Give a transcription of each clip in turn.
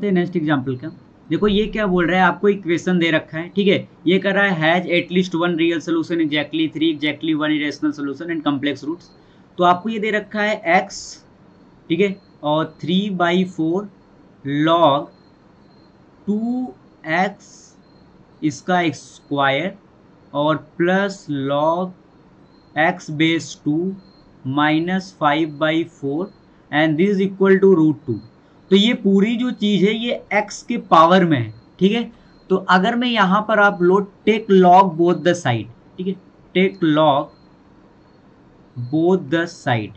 Next example का देखो, ये क्या बोल रहा है, आपको इक्वेशन दे रखा है, ठीक है। ये कर रहा है has at least one real solution, exactly three, exactly one irrational solution and complex roots. तो आपको ये दे रखा है x, ठीक है, और 3/4 log 2x इसका स्क्वायर और plus log x base 2 minus 5/4 and this is equal to √2। तो ये पूरी जो चीज है ये x के पावर में है, ठीक है। तो अगर मैं यहां पर आप लो take log both the side, ठीक है, take log both the side,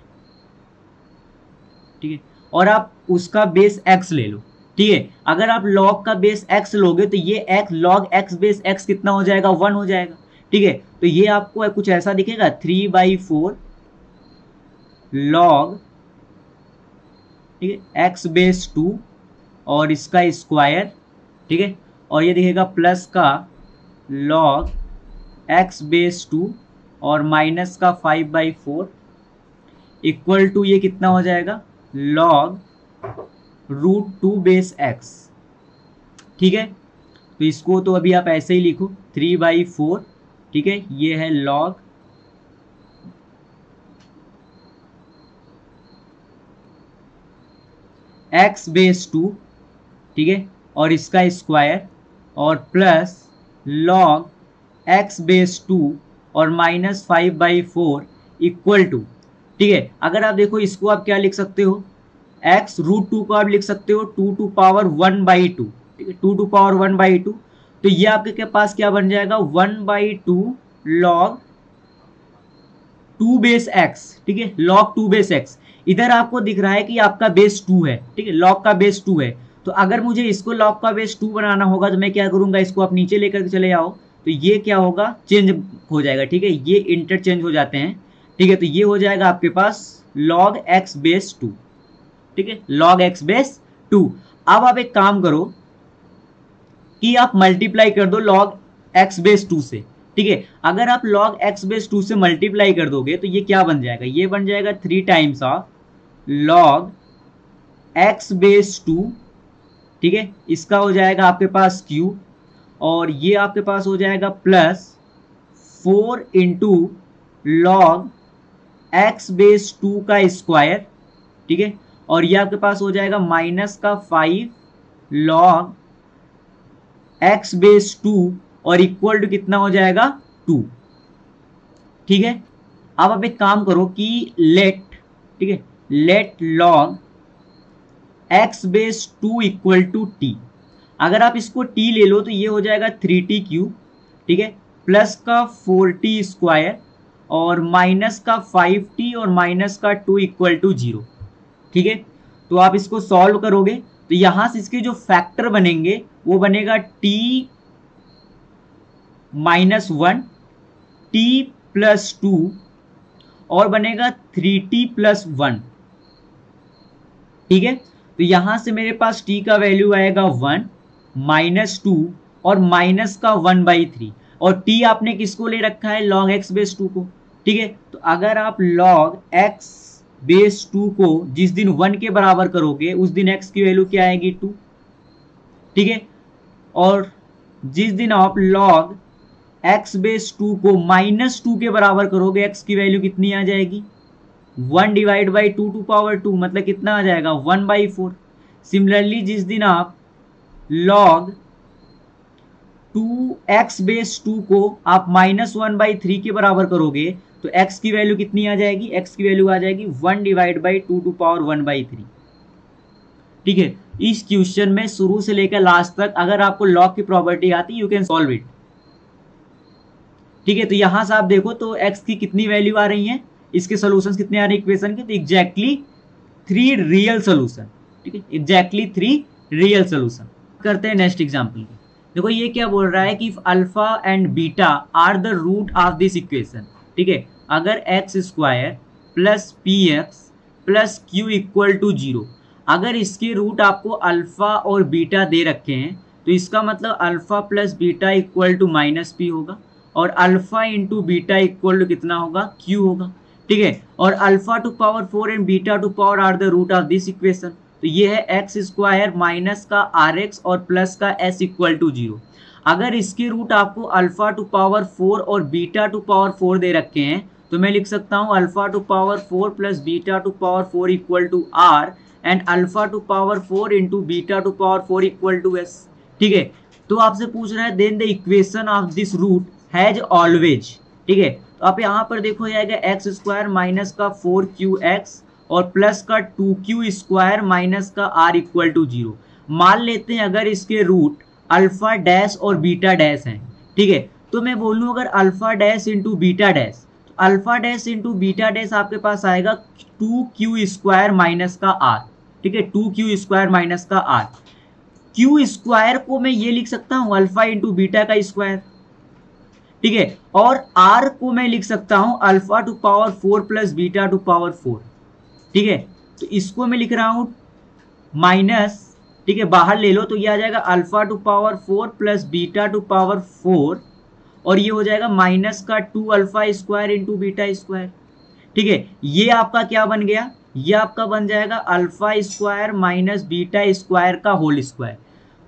ठीक है, और आप उसका बेस x ले लो, ठीक है। अगर आप log का बेस x लोगे तो ये x log x base x कितना हो जाएगा, 1 हो जाएगा, ठीक है। तो ये आपको कुछ ऐसा दिखेगा 3/4 log, ठीक है, x बेस 2 और इसका स्क्वायर, ठीक है, और ये दिखेगा प्लस का log x बेस 2 और माइनस का 5/4 इक्वल टू ये कितना हो जाएगा, log √2 बेस x, ठीक है। तो इसको तो अभी आप ऐसे ही लिखो 3/4, ठीक है, ये है log x बेस 2, ठीक है, और इसका स्क्वायर और प्लस log x बेस 2 और माइनस 5/4 इक्वल टू, ठीक है। अगर आप देखो इसको आप क्या लिख सकते हो, x √2 को आप लिख सकते हो 2 टू पावर 1/2, ठीक है, 2 टू पावर 1/2। तो ये आपके पास क्या बन जाएगा, 1/2 log 2 बेस x, ठीक है, log 2 बेस x। इधर आपको दिख रहा है कि आपका बेस 2 है, ठीक है, log का बेस 2 है। तो अगर मुझे इसको log का बेस 2 बनाना होगा तो मैं क्या करूंगा, इसको आप नीचे लेकर चले जाओ तो ये क्या होगा, चेंज हो जाएगा, ठीक है, ये इंटरचेंज हो जाते हैं, ठीक है। तो ये हो जाएगा आपके पास log x बेस 2, ठीक है, log x बेस 2। अब आप एक काम करो कि आप मल्टीप्लाई कर दो log x बेस 2 से, ठीक है। अगर आप log x बेस 2 से मल्टीप्लाई कर दोगे तो ये क्या बन जाएगा, ये बन जाएगा 3 times of log x base 2, ठीक है, इसका हो जाएगा आपके पास q, और ये आपके पास हो जाएगा plus 4 into log x base 2 का स्क्वायर, ठीक है, और ये आपके पास हो जाएगा माइनस का 5 log x बेस 2 और इक्वल टू कितना हो जाएगा 2, ठीक है। अब आप एक काम करो कि लेट, ठीक है, let log x base 2 equal to t। अगर आप इसको t ले लो तो ये हो जाएगा 3t क्यूब, ठीक है, प्लस का 4t स्क्वायर और माइनस का 5t और माइनस का 2 इक्वल टू 0, ठीक है। तो आप इसको सॉल्व करोगे तो यहां से इसके जो फैक्टर बनेंगे वो बनेगा t माइनस 1, t प्लस 2 और बनेगा 3t प्लस 1, ठीक है। तो यहां से मेरे पास t का वैल्यू आएगा 1 माइनस 2 और माइनस का 1/3, और t आपने किसको ले रखा है, log x बेस 2 को, ठीक है। तो अगर आप log x बेस 2 को जिस दिन 1 के बराबर करोगे उस दिन x की वैल्यू क्या आएगी 2, ठीक है, और जिस दिन आप log x बेस 2 को माइनस 2 के बराबर करोगे x की वैल्यू कितनी आ जाएगी, 1 डिवाइड बाई 2 टू पावर 2, मतलब कितना आ जाएगा 1/4। सिमिलरली जिस दिन आप log 2x बेस 2 को आप माइनस 1/3 के बराबर करोगे तो x की वैल्यू कितनी आ जाएगी, x की वैल्यू आ जाएगी 1 डिवाइड बाई 2 टू पावर 1/3, ठीक है। इस क्वेश्चन में शुरू से लेकर लास्ट तक अगर आपको log की प्रॉपर्टी आती यू कैन सॉल्व इट, ठीक है। तो यहां से आप देखो तो x की कितनी वैल्यू आ रही है, इसके सॉल्यूशंस कितने आ रहे हैं इक्वेशन के, तो एग्जैक्टली 3 रियल सॉल्यूशन, ठीक है, एग्जैक्टली 3 रियल सॉल्यूशन। करते हैं नेक्स्ट एग्जांपल की। देखो ये क्या बोल रहा है कि if alpha and beta are the root of this equation, ठीक है, अगर x square plus P x plus Q equal to 0, अगर इसके रूट आपको अल्फा और बीटा दे रखे हैं तो इसका मतलब alpha plus beta equal to minus p होगा, और alpha into beta equal to कितना होगा, क्यू होगा, ठीक है। और alpha to power 4 and beta to power are the root of this equation, तो ये है एक्स स्क्वायर माइनस का आर एक्स और प्लस का एस इक्वल टू 0। अगर इसके रूट आपको अल्फा टू पावर 4 और बीटा टू पावर 4 दे रखे हैं तो मैं लिख सकता हूँ alpha to power 4 plus beta to power 4 equal to r and alpha to power 4 into beta to power 4 equal to s. ठीक है, तो आपसे पूछ रहा है then the equation of this root has always. ठीक है, तो आप यहाँ पर देखो जाएगा एक्स स्क्वायर माइनस का 4qx और प्लस का 2q स्क्वायर माइनस का r इक्वल टू 0। मान लेते हैं अगर इसके रूट अल्फा डैश और बीटा डैश हैं। ठीक है, तो मैं बोलूँ अगर alpha dash into beta dash, तो alpha dash into beta dash आपके पास आएगा 2q स्क्वायर माइनस का r। ठीक है, 2q स्क्वायर माइनस का r। q स्क्वायर को मैं ये लिख सकता हूँ अल्फा इंटू बीटा का स्क्वायर। ठीक है, और r को मैं लिख सकता हूँ alpha to power 4 plus beta to power 4। ठीक है, तो इसको मैं लिख रहा हूँ माइनस, ठीक है बाहर ले लो तो ये आ जाएगा alpha to power 4 plus beta to power 4 और ये हो जाएगा माइनस का 2 alpha square into beta square. ठीक है, ये आपका क्या बन गया, ये आपका बन जाएगा alpha square minus beta square का होल स्क्वायर।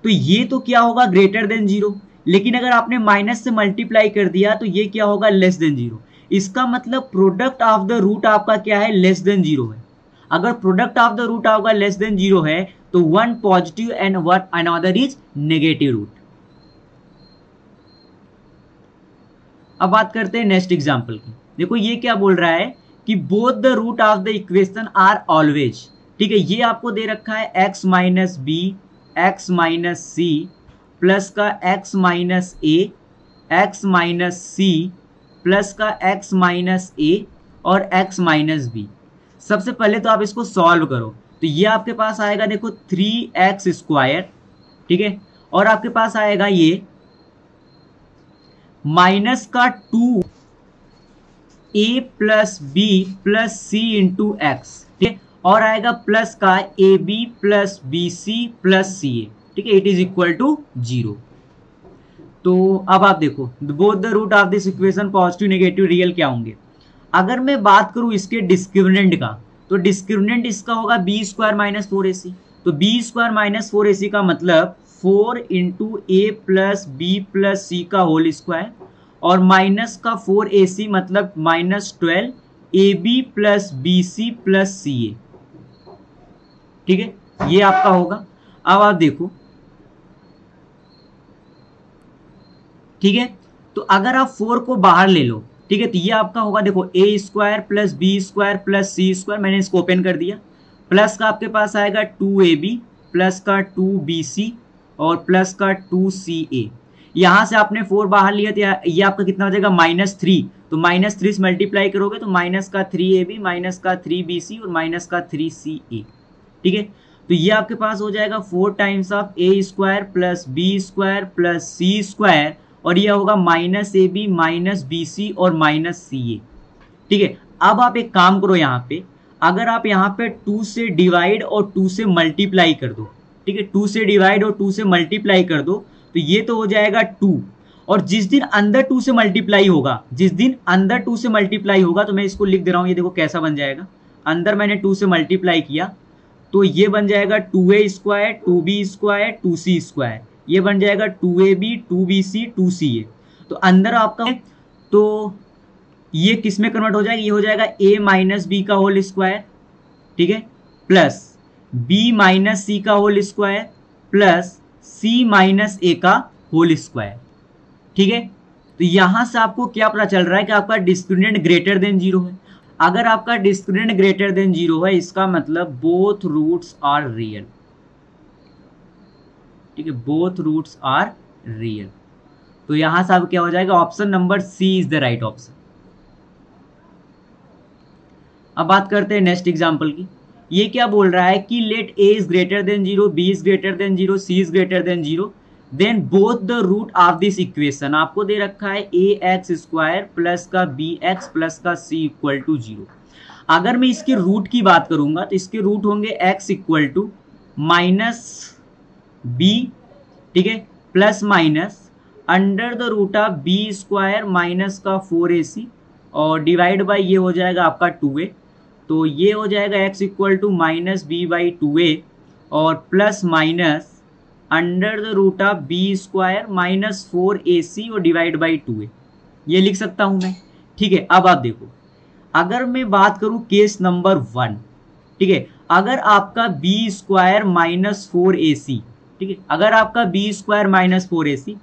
तो ये तो क्या होगा ग्रेटर देन 0, लेकिन अगर आपने माइनस से मल्टीप्लाई कर दिया तो ये क्या होगा लेस देन 0। इसका मतलब प्रोडक्ट ऑफ द रूट आपका क्या है लेस देन 0 है। अगर प्रोडक्ट ऑफ द रूट आपका लेस देन 0 है तो one positive and one another is negative root. अब बात करते हैं नेक्स्ट एग्जांपल की। देखो ये क्या बोल रहा है कि both the root of the equation are always. ठीक है, ये आपको दे रखा है x minus b x minus c plus का x minus a x minus c plus का x माइनस ए और x माइनस बी। सबसे पहले तो आप इसको सॉल्व करो तो ये आपके पास आएगा देखो 3x स्क्वायर। ठीक है, और आपके पास आएगा ये माइनस का 2 a plus B plus C into X. ठीक है, और आएगा प्लस का A B plus B C plus C A. ठीक है, इट इज इक्वल टू 0। तो अब आप देखो both the root of this equation positive negative real क्या होंगे। अगर मैं बात करूं इसके डिस्क्रिमिनेंट का तो डिस्क्रिमिनेंट इसका होगा बी स्क्वायर माइनस 4ac। तो बी स्क्वायर माइनस 4ac का मतलब 4 into A plus B plus C का होल स्क्वायर और माइनस का 4ac मतलब minus 12 A B plus B C plus C A. ठीक है, ये आपका होगा। अब आप देखो, ठीक है, तो अगर आप 4 को बाहर ले लो, ठीक है, तो ये आपका होगा देखो A square plus B square plus C square. मैंने इसको ओपन कर दिया, प्लस का आपके पास आएगा 2ab प्लस का 2bc और प्लस का 2ca। यहाँ से आपने 4 बाहर लिया तो ये आपका कितना हो जाएगा -3। तो -3 से मल्टीप्लाई करोगे तो माइनस का 3ab माइनस का 3bc और माइनस का 3ca। ठीक है, तो ये आपके पास हो जाएगा 4 times of a square plus B square plus C square और ये होगा minus a b minus b c और माइनस सी ए। ठीक है, अब आप एक काम करो, यहाँ पे अगर आप यहाँ पे 2 से डिवाइड और 2 से मल्टीप्लाई कर दो। ठीक है, 2 से डिवाइड और 2 से मल्टीप्लाई कर दो तो ये तो हो जाएगा 2। और जिस दिन अंदर 2 से मल्टीप्लाई होगा, जिस दिन अंदर 2 से मल्टीप्लाई होगा तो मैं इसको लिख दे रहा हूँ, ये देखो कैसा बन जाएगा। अंदर मैंने 2 से मल्टीप्लाई किया तो ये बन जाएगा 2a square 2b square 2c square. ये बन जाएगा 2ab 2bc 2ca। तो अंदर आपका तो ये किस में कन्वर्ट हो जाएगा, ये हो जाएगा a माइनस बी का होल स्क्वायर। ठीक है, प्लस b माइनस सी का whole square plus c minus a का होल स्क्वायर। ठीक है, तो यहां से आपको क्या पता चल रहा है कि आपका डिस्क्रिमिनेंट ग्रेटर देन 0 है। अगर आपका डिस्क्रिमिनेंट ग्रेटर देन 0 है इसका मतलब बोथ रूट्स आर रियल। ठीक है, बोथ रूट्स आर रियल। तो यहां से अब क्या हो जाएगा, option number C is the right option. अब बात करते हैं नेक्स्ट एग्जांपल की। ये क्या बोल रहा है कि let a is greater than 0 b is greater than 0 c is greater than 0 then both the root of this equation. आपको दे रखा है ax स्क्वायर प्लस का bx प्लस का c इक्वल टू 0। अगर मैं इसके रूट की बात करूंगा तो इसके रूट होंगे x equal to minus b, ठीक है, plus minus under the root of b square minus का 4ac और डिवाइड बाई ये हो जाएगा आपका 2a। तो ये हो जाएगा x equal to minus B by 2a और plus minus under the root of B square minus 4ac और डिवाइड बाई 2a, ये लिख सकता हूं मैं। ठीक है, अब आप देखो, अगर मैं बात करूं केस नंबर 1, ठीक है, अगर आपका बी स्क्वायर माइनस 4ac, ठीक है, अगर आपका बी स्क्वायर माइनस 4ac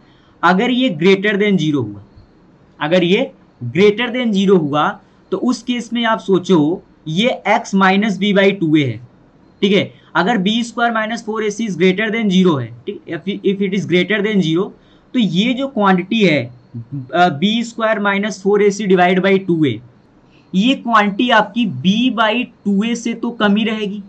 अगर ये ग्रेटर देन 0 हुआ, अगर ये ग्रेटर देन 0 हुआ, तो उस केस में आप सोचो ये x minus B by 2a है। ठीक है, अगर B square minus 4ac is greater than 0 है, ठीक, if it is greater than 0, तो ये जो क्वांटिटी है B square minus 4ac divide by 2a, ये क्वांटिटी आपकी b बाई 2a से तो कम ही रहेगी।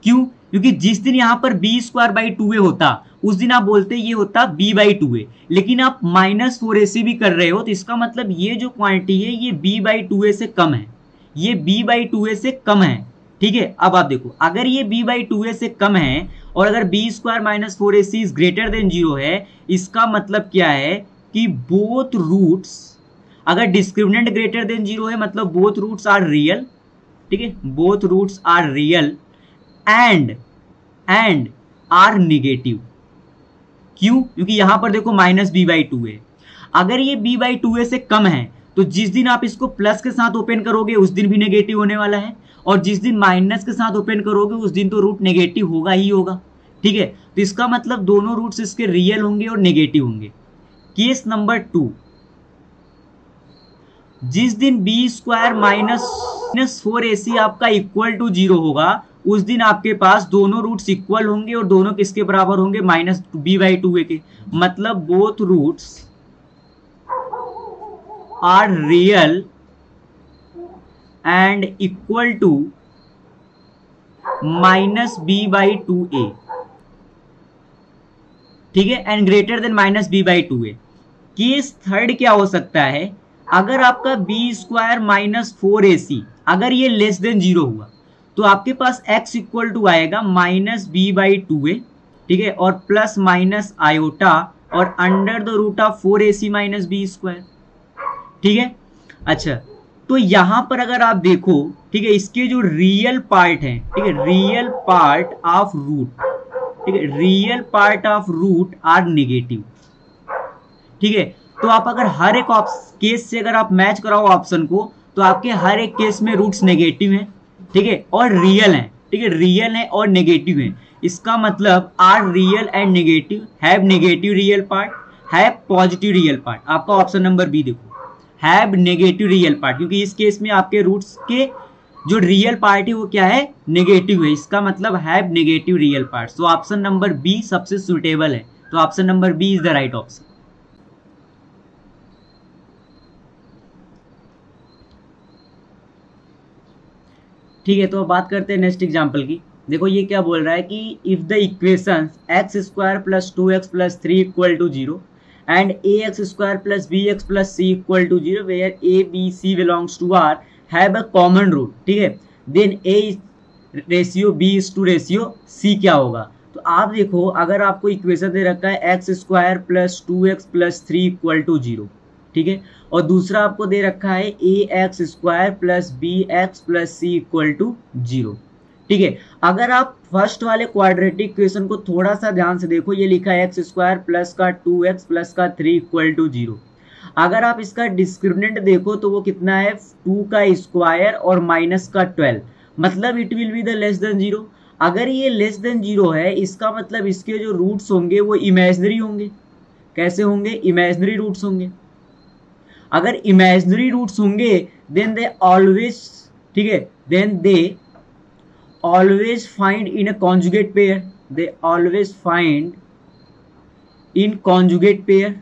क्यों? क्योंकि जिस दिन यहां पर बी स्क्वायर बाई 2a होता, उस दिन आप बोलते ये होता b बाई 2a, लेकिन आप माइनस 4ac भी कर रहे हो, तो इसका मतलब ये जो क्वांटिटी है ये b बाई 2a से कम है, ये b बाई 2a से कम है। ठीक है, अब आप देखो, अगर ये b बाई 2a से कम है और अगर B square minus 4ac is greater than 0 है, इसका मतलब क्या है कि बोथ रूट्स, अगर डिस्क्रिमिनेंट ग्रेटर देन 0 है मतलब बोथ रूट्स आर रियल। ठीक है, both roots are real and are negative. क्यों? क्योंकि यहां पर देखो माइनस बी बाई 2 है, अगर ये b बाई 2a से कम है तो जिस दिन आप इसको प्लस के साथ ओपन करोगे उस दिन भी नेगेटिव होने वाला है, और जिस दिन माइनस के साथ ओपन करोगे उस दिन तो रूट नेगेटिव होगा ही होगा। ठीक है, तो इसका मतलब दोनों रूट्स इसके रियल होंगे और नेगेटिव होंगे। केस नंबर 2, जिस दिन बी स्क्वायर माइनस 4ac आपका इक्वल टू 0 होगा, उस दिन आपके पास दोनों रूट्स इक्वल होंगे और दोनों किसके बराबर होंगे? माइनस बी बाई 2a के। मतलब both roots are real and equal to minus B by 2a। ठीक है, and greater than minus B by 2a। Case third क्या हो सकता है? अगर आपका बी स्क्वायर माइनस 4ac अगर ये लेस देन 0 हुआ, तो आपके पास x इक्वल टू आएगा माइनस बी बाई 2a, ठीक है, और प्लस माइनस आयोटा और under the root of 4ac minus B square. ठीक है, अच्छा, तो यहां पर अगर आप देखो, ठीक है, इसके जो रियल पार्ट है, ठीक है, रियल पार्ट ऑफ रूट, ठीक है, real part of root are negative. ठीक है, तो आप अगर हर एक केस से अगर आप मैच कराओ ऑप्शन को, तो आपके हर एक केस में रूट्स नेगेटिव हैं, ठीक है, और रियल हैं। ठीक है, रियल है और नेगेटिव है, इसका मतलब are real and negative, have negative real part, have positive real part. आपका ऑप्शन नंबर बी देखो, हैव नेगेटिव रियल पार्ट, क्योंकि इस केस में आपके रूट्स के जो रियल पार्ट है वो क्या है? नेगेटिव है, इसका मतलब हैव नेगेटिव रियल पार्ट। तो ऑप्शन नंबर बी सबसे सुटेबल है, तो option number B is the right option. ठीक है, तो अब बात करते हैं नेक्स्ट एग्जांपल की। देखो ये क्या बोल रहा है कि if the equation x square plus 2x plus 3 equal to 0 and ax square plus bx plus c equal to 0 where a b c belongs to r have a common root, ठीक है, then a ratio b is to ratio c क्या होगा? तो आप देखो, अगर आपको equation दे रखा है x square plus 2x plus 3 equal to 0, ठीक है, और दूसरा आपको दे रखा है A x square plus B x plus C equal to 0। ठीक है, अगर आप फर्स्ट वाले क्वाड्रेटिक इक्वेशन को थोड़ा सा ध्यान से देखो, ये लिखा है एक्स स्क्वायर प्लस का 2x प्लस का 3 इक्वल टू 0। अगर आप इसका डिस्क्रिमिनेंट देखो तो वो कितना है? 2 का स्क्वायर और माइनस का 12, मतलब it will be the less than 0। अगर ये लेस देन 0 है, इसका मतलब इसके जो रूट्स होंगे वो इमेजिनरी होंगे। कैसे होंगे? इमेजिनरी रूट्स होंगे। अगर इमेजिनरी रूट्स होंगे देन दे ऑलवेज, ठीक है, then they always find in a conjugate pair, they always find in conjugate pair.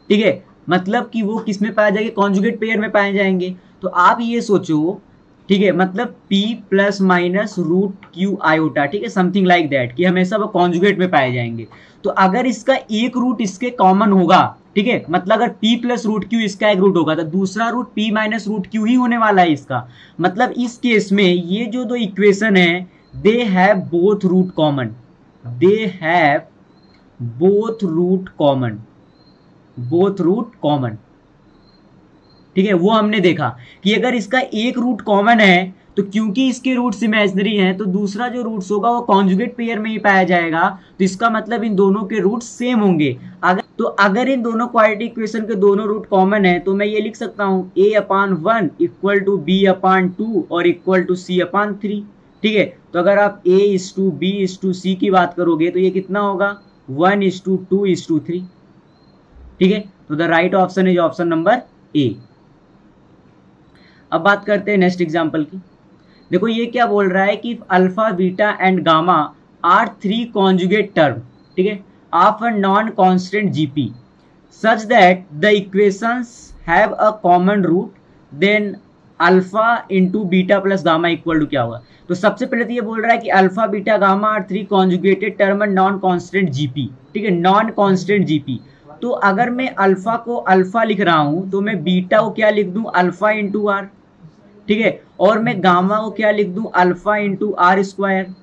ठीक है, मतलब कि वो किस में पाए जाएंगे? कॉन्जुगेट पेयर में पाए जाएंगे। तो आप ये सोचो, ठीक है, मतलब p plus minus root Q iota, ठीक है, समथिंग लाइक दैट, कि हमेशा वो कॉन्जुगेट में पाए जाएंगे। तो अगर इसका एक रूट इसके कॉमन होगा, ठीक है, मतलब अगर p प्लस रूट क्यू इसका एक रूट होगा, तो दूसरा root p minus root Q ही होने वाला है इसका। मतलब इस केस में ये जो दो इक्वेशन है, they have both root common, they have both root common, both root common. ठीक है, वो हमने देखा कि अगर इसका एक रूट कॉमन है तो क्योंकि इसके रूट्स इमेजिनरी हैं तो दूसरा जो रूट्स होगा वो कॉन्जुगेट पेयर में ही पाया जाएगा, तो इसका मतलब इन दोनों के रूट्स सेम होंगे। अगर इन दोनों क्वाड्रेटिक इक्वेशन के दोनों रूट कॉमन है तो मैं ये लिख सकता हूँ a/1 इक्वल टू b/2 और इक्वल टू c/3। ठीक है, तो अगर आप a:b:c की बात करोगे तो ये कितना होगा 1:2:3। ठीक है, तो the right option is option number ए। अब बात करते हैं नेक्स्ट एग्जांपल की। देखो ये क्या बोल रहा है कि alpha beta and gamma are 3 conjugate term, ठीक है, of a non constant GP such that the equations have a common root, then alpha into beta plus gamma equal to क्या होगा। तो सबसे पहले तो ये बोल रहा है कि alpha beta gamma are 3 conjugated term non constant GP. ठीक है, नॉन कांस्टेंट जीपी। तो अगर मैं अल्फा को अल्फा लिख रहा हूं तो मैं बीटा को क्या लिख दूं अल्फा इंटू आर। ठीक है, और मैं गामा को क्या लिख दूं अल्फा इंटू आर स्क्वायर।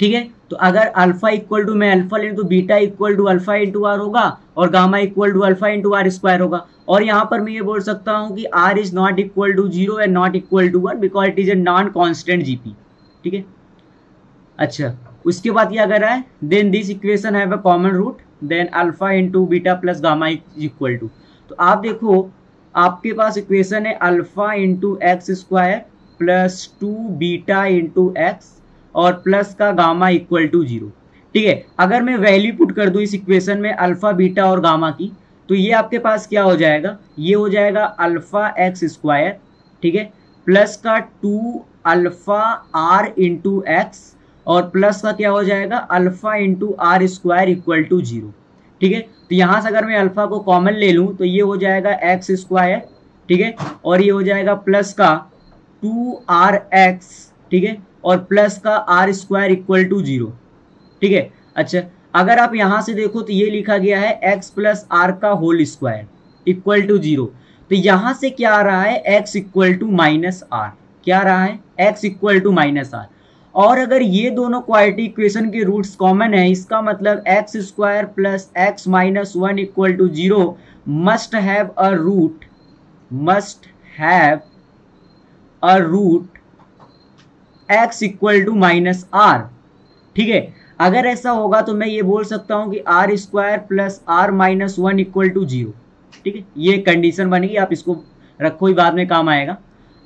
ठीक है, तो अगर अल्फा इक्वल टू मैं अल्फा ले तो beta equal to alpha into R होगा और gamma equal to alpha into R square होगा। और यहाँ पर मैं ये बोल सकता हूँ कि R is not equal to 0 and not equal to 1 because it is a non constant GP. ठीक है, अच्छा उसके बाद ये अगर है then this equation have a common root, then alpha into beta plus gamma is equal to. तो आप देखो आपके पास इक्वेशन है alpha into X square plus 2 beta into x और प्लस का गामा इक्वल टू 0। ठीक है, अगर मैं वैल्यू पुट कर दूं इस इक्वेशन में अल्फा बीटा और गामा की तो ये आपके पास क्या हो जाएगा, ये हो जाएगा अल्फा एक्स स्क्वायर, ठीक है, प्लस का 2 अल्फा आर इंटू एक्स और प्लस का क्या हो जाएगा alpha into R square equal to 0। ठीक है, तो यहाँ से अगर मैं अल्फा को कॉमन ले लूँ तो ये हो जाएगा एक्स स्क्वायर, ठीक है, और ये हो जाएगा प्लस का 2rx, ठीक है, और प्लस का आर स्क्वायर इक्वल टू 0। ठीक है, अच्छा अगर आप यहाँ से देखो तो ये लिखा गया है x प्लस आर का होल स्क्वायर इक्वल टू 0। तो यहाँ से क्या आ रहा है x equal to minus R, क्या आ रहा है x equal to minus R. और अगर ये दोनों क्वाड्रेटिक इक्वेशन के रूट्स कॉमन है इसका मतलब X square plus X minus 1 equal to 0 must have a root X equal to minus R. ठीक है, अगर ऐसा होगा तो मैं ये बोल सकता हूं कि R square plus R minus 1 equal to 0। ठीक है, ये कंडीशन बनेगी, आप इसको रखो ही बाद में काम आएगा।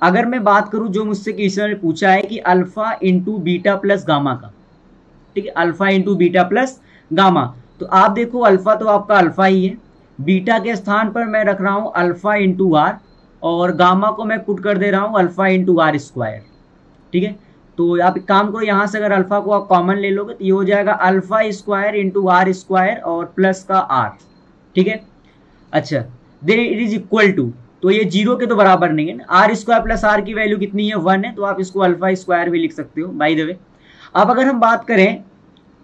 अगर मैं बात करूं जो मुझसे क्वेश्चन ने पूछा है कि alpha into beta plus gamma का, ठीक है, alpha into beta plus gamma, तो आप देखो अल्फा तो आपका अल्फा ही है, बीटा के स्थान पर मैं रख रहा हूं अल्फा इंटू आर और गामा को मैं पुट कर दे रहा हूं अल्फा इंटू आर स्क्वायर। ठीक है, तो आप एक काम करो यहाँ से अगर अल्फा को आप कॉमन ले लोगे तो ये हो जाएगा alpha square into R square और प्लस का आर। ठीक है, अच्छा then it is equal to, तो ये 0 के तो बराबर नहीं है ना, आर स्क्वायर प्लस आर की वैल्यू कितनी है 1 है, तो आप इसको अल्फा स्क्वायर भी लिख सकते हो बाय द वे। अब अगर हम बात करें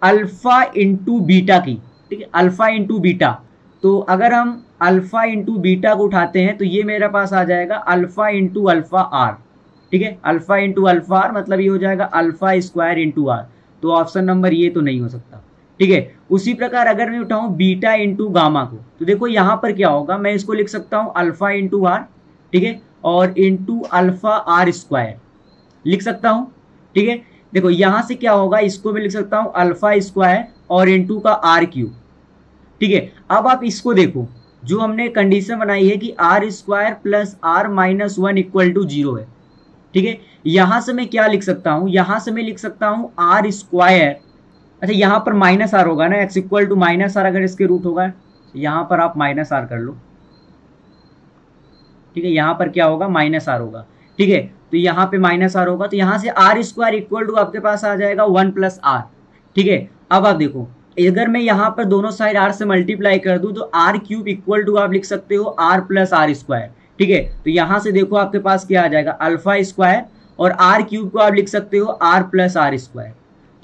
अल्फा इंटू बीटा की, ठीक है, अल्फा इंटू बीटा, तो अगर हम अल्फा इंटू बीटा को उठाते हैं तो ये मेरे पास आ जाएगा अल्फा इंटू अल्फा आर। ठीक है, अल्फा इंटू अल्फा आर मतलब ये हो जाएगा अल्फा स्क्वायर इंटू आर, तो ऑप्शन नंबर ये तो नहीं हो सकता। ठीक है, उसी प्रकार अगर मैं उठाऊं बीटा इंटू गामा को तो देखो यहाँ पर क्या होगा, मैं इसको लिख सकता हूँ अल्फा इंटू आर, ठीक है, और इंटू अल्फा आर स्क्वायर लिख सकता हूँ। ठीक है, देखो यहाँ से क्या होगा, इसको मैं लिख सकता हूँ अल्फा स्क्वायर और इंटू का आर क्यूब। ठीक है, अब आप इसको देखो जो हमने कंडीशन बनाई है कि R square plus R minus 1 equal to 0 है। ठीक है, यहां से मैं क्या लिख सकता हूं, यहां से मैं लिख सकता हूं आर स्क्वायर, अच्छा यहाँ पर माइनस आर होगा ना, X equal to minus R अगर इसके रूट होगा, यहां पर आप माइनस आर कर लो। ठीक है, यहां पर क्या होगा माइनस आर होगा। ठीक है, तो यहाँ पे माइनस आर होगा, तो यहाँ से आर स्क्वायर इक्वल टू आपके पास आ जाएगा 1 प्लस आर। ठीक है, अब आप देखो अगर मैं यहाँ पर दोनों साइड आर से मल्टीप्लाई कर दूं तो आर क्यूब इक्वल टू आप लिख सकते हो आर प्लस आर स्क्वायर। ठीक है, तो यहाँ से देखो आपके पास क्या आ जाएगा अल्फा स्क्वायर और आर क्यूब को आप लिख सकते हो आर प्लस आर स्क्वायर।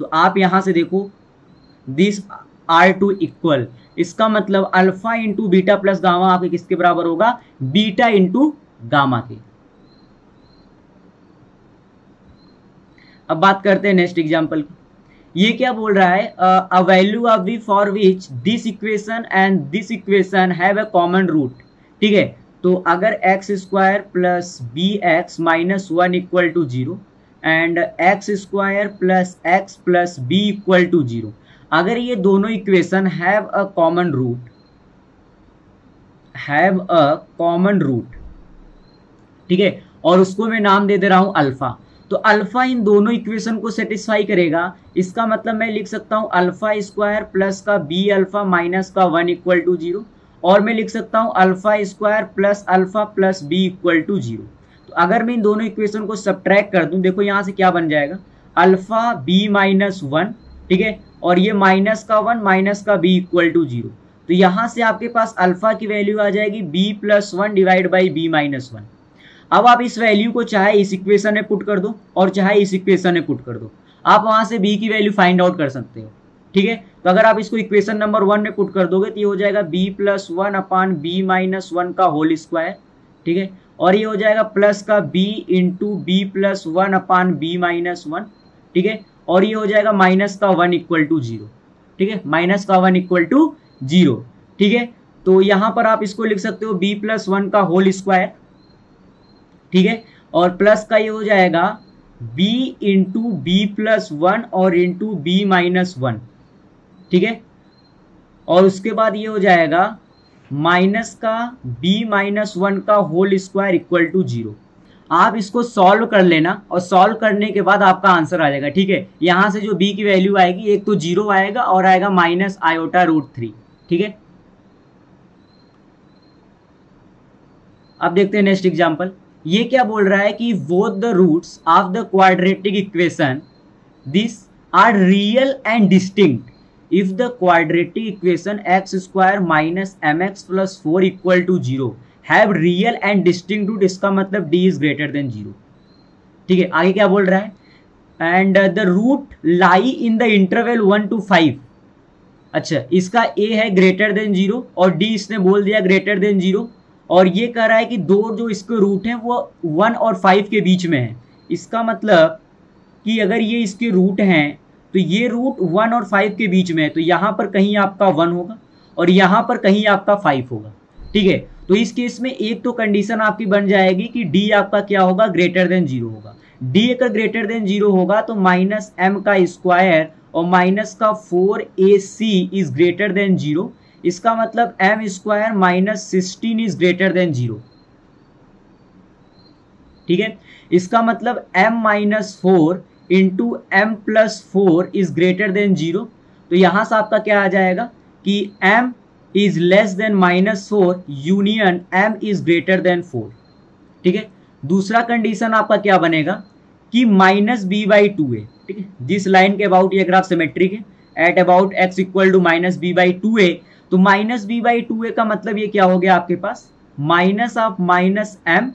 तो आप यहाँ से देखो दिस आर टू इक्वल, इसका मतलब alpha into beta plus gamma आपके किसके बराबर होगा, बीटा इंटू गामा के। अब बात करते हैं नेक्स्ट एग्जांपल की। ये क्या बोल रहा है, a value of V for which this equation and this equation have a common root ठीक है। तो अगर x square plus B x minus one equal to zero and x square plus X plus B equal to zero, अगर ये दोनों इक्वेशन have a common root, ठीक है, और उसको मैं नाम दे दे रहा हूं अल्फा, तो अल्फा इन दोनों इक्वेशन को सेटिस्फाई करेगा। इसका मतलब मैं लिख सकता हूं अल्फा स्क्वायर प्लस का बी अल्फा माइनस का वन इक्वल टू जीरो, और मैं लिख सकता हूं alpha square plus alpha plus B equal to zero. तो अगर मैं इन दोनों इक्वेशन को सब्ट्रैक्ट कर दूं, देखो यहां से क्या बन जाएगा, अल्फा बी माइनस वन, ठीक है, और ये माइनस का वन माइनस का बी इक्वल टू जीरो। तो यहां से आपके पास अल्फा की वैल्यू आ जाएगी B plus one divide by B minus one. अब आप इस वैल्यू को चाहे इस इक्वेशन में पुट कर दो और चाहे इस इक्वेशन में पुट कर दो, आप वहां से b की वैल्यू फाइंड आउट कर सकते हो, ठीक है। तो अगर आप इसको इक्वेशन नंबर वन में पुट कर दोगे तो ये हो जाएगा b plus one upon B minus one का होल स्क्वायर, ठीक है, और ये हो जाएगा प्लस का b into B plus one upon B minus one, ठीक है, और ये हो जाएगा माइनस का वन इक्वल टू जीरो, ठीक है, माइनस का वन इक्वल टू जीरो, ठीक है। तो यहां पर आप इसको लिख सकते हो b प्लस वन का होल स्क्वायर, ठीक है, और प्लस का ये हो जाएगा b into B plus one और इंटू बी माइनस वन, ठीक है, और उसके बाद ये हो जाएगा माइनस का b माइनस वन का whole square equal to zero. आप इसको सॉल्व कर लेना और सॉल्व करने के बाद आपका आंसर आ जाएगा, ठीक है। यहां से जो b की वैल्यू आएगी, एक तो जीरो आएगा और आएगा माइनस आयोटा रूट थ्री, ठीक है। अब देखते हैं नेक्स्ट एग्जांपल। ये क्या बोल रहा है कि both the roots of the quadratic equation this are real and distinct if the quadratic equation x square minus M X plus four equal to zero have real and distinct root. इसका मतलब d is greater than zero, ठीक है। आगे क्या बोल रहा है, and the root lie in the interval one two five. अच्छा, इसका a है ग्रेटर देन जीरो और d इसने बोल दिया ग्रेटर देन जीरो, और ये कह रहा है कि दो जो इसके रूट हैं वो 1 और 5 के बीच में है। इसका मतलब कि अगर ये इसके रूट हैं तो ये रूट 1 और 5 के बीच में है, तो यहाँ पर कहीं आपका 1 होगा और यहाँ पर कहीं आपका 5 होगा, ठीक है। तो इस केस में एक तो कंडीशन आपकी बन जाएगी कि d आपका क्या होगा, ग्रेटर देन जीरो होगा। d अगर ग्रेटर देन जीरो होगा तो माइनस एम का स्क्वायर और माइनस का 4ac is greater than zero. इसका मतलब M square minus 16 is greater than zero, ठीक है। इसका मतलब m minus four into M plus four is greater than zero. तो यहां से आपका क्या आ जाएगा कि m is less than minus four union m is greater then four, ठीक है। दूसरा कंडीशन आपका क्या बनेगा कि minus B by two A, ठीक है। जिस लाइन के अबाउट ये ग्राफ सिमेट्रिक है, at about x equal to minus B by two A, तो minus B by two A का मतलब ये क्या हो गया आपके पास, माइनस ऑफ माइनस एम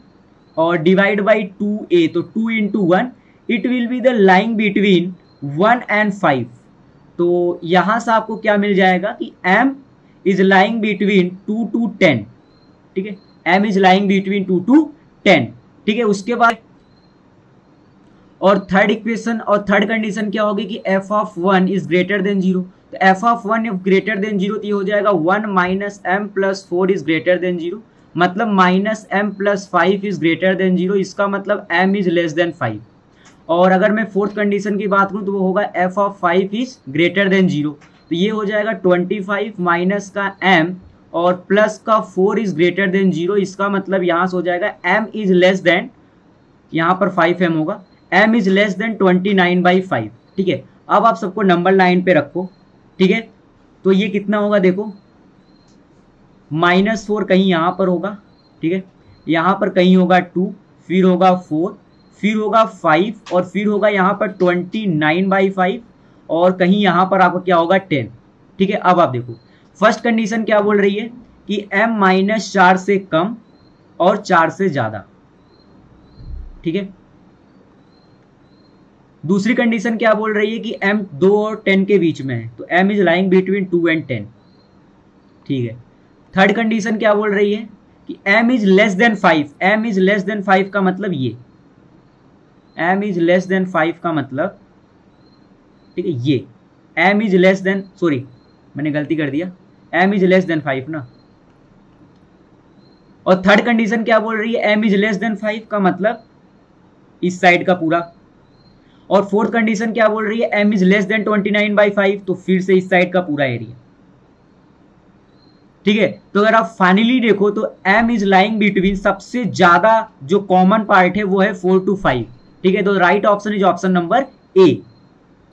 और डिवाइड बाई टू ए, तो two into one, it will be the line between 1 and 5। तो यहां से आपको क्या मिल जाएगा कि m is lying between 2 to 10, ठीक है, m is lying between 2 to 10, ठीक है। उसके बाद और थर्ड इक्वेशन और थर्ड कंडीशन क्या होगी कि f of 1 is greater than zero. तो f of 1 if greater than zero तो ये हो जाएगा 1 minus M plus four is greater than zero, मतलब minus M plus five is greater than zero. इसका मतलब m इज लेस देन 5। और अगर मैं फोर्थ कंडीशन की बात करूं तो वो होगा f of 5 is greater than zero. तो ये हो जाएगा 25 माइनस का m और प्लस का 4 इज ग्रेटर देन जीरो। इसका मतलब यहाँ से हो जाएगा m इज लेस देन, यहाँ पर 5m होगा, m इज लेस देन 29/5, ठीक है। अब आप सबको नंबर लाइन पे रखो, ठीक है। तो ये कितना होगा देखो, -4 कहीं यहाँ पर होगा, ठीक है, यहाँ पर कहीं होगा 2, फिर होगा 4, फिर होगा 5 और फिर होगा यहाँ पर 29/5 और कहीं यहाँ पर आपको क्या होगा 10, ठीक है। अब आप देखो फर्स्ट कंडीशन क्या बोल रही है कि m माइनस 4 से कम और 4 से ज्यादा, ठीक है। दूसरी कंडीशन क्या बोल रही है कि m 2 और 10 के बीच में है, तो m is lying between 2 and 10, ठीक है। थर्ड कंडीशन क्या बोल रही है कि m is less than 5। m is less than 5 का मतलब ये, m इज लेस देन 5 का मतलब, ठीक है, ये m is less then, sorry मैंने गलती कर दिया, m इज लेस देन 5 ना, और थर्ड कंडीशन क्या बोल रही है, m इज लेस देन 5 का मतलब इस साइड का पूरा। और फोर्थ कंडीशन क्या बोल रही है, m इज लेस देन 29/5, तो फिर से इस साइड का पूरा एरिया। ठीक है, तो अगर आप फाइनली देखो तो m इज लाइंग बिटवीन, सबसे ज्यादा जो कॉमन पार्ट है वो है 4 to 5। ठीक है, तो right option is option number ए।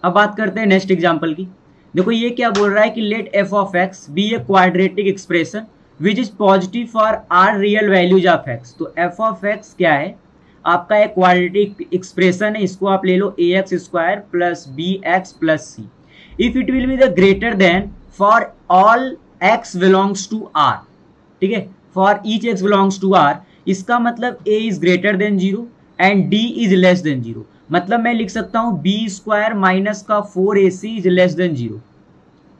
अब बात करते हैं नेक्स्ट एग्जांपल की। देखो ये क्या बोल रहा है कि let f of x be a quadratic expression which is positive for R real values of x। तो f ऑफ x क्या है, आपका एक क्वाड्रेटिक एक्सप्रेशन है, इसको आप ले लो ax² plus bx plus c। If it will be the greater than for all x belongs to r। ठीक है, for each x belongs to r, इसका मतलब a is greater than 0 and d is less than 0। मतलब मैं लिख सकता हूं b² minus का 4ac इज लेस देन 0।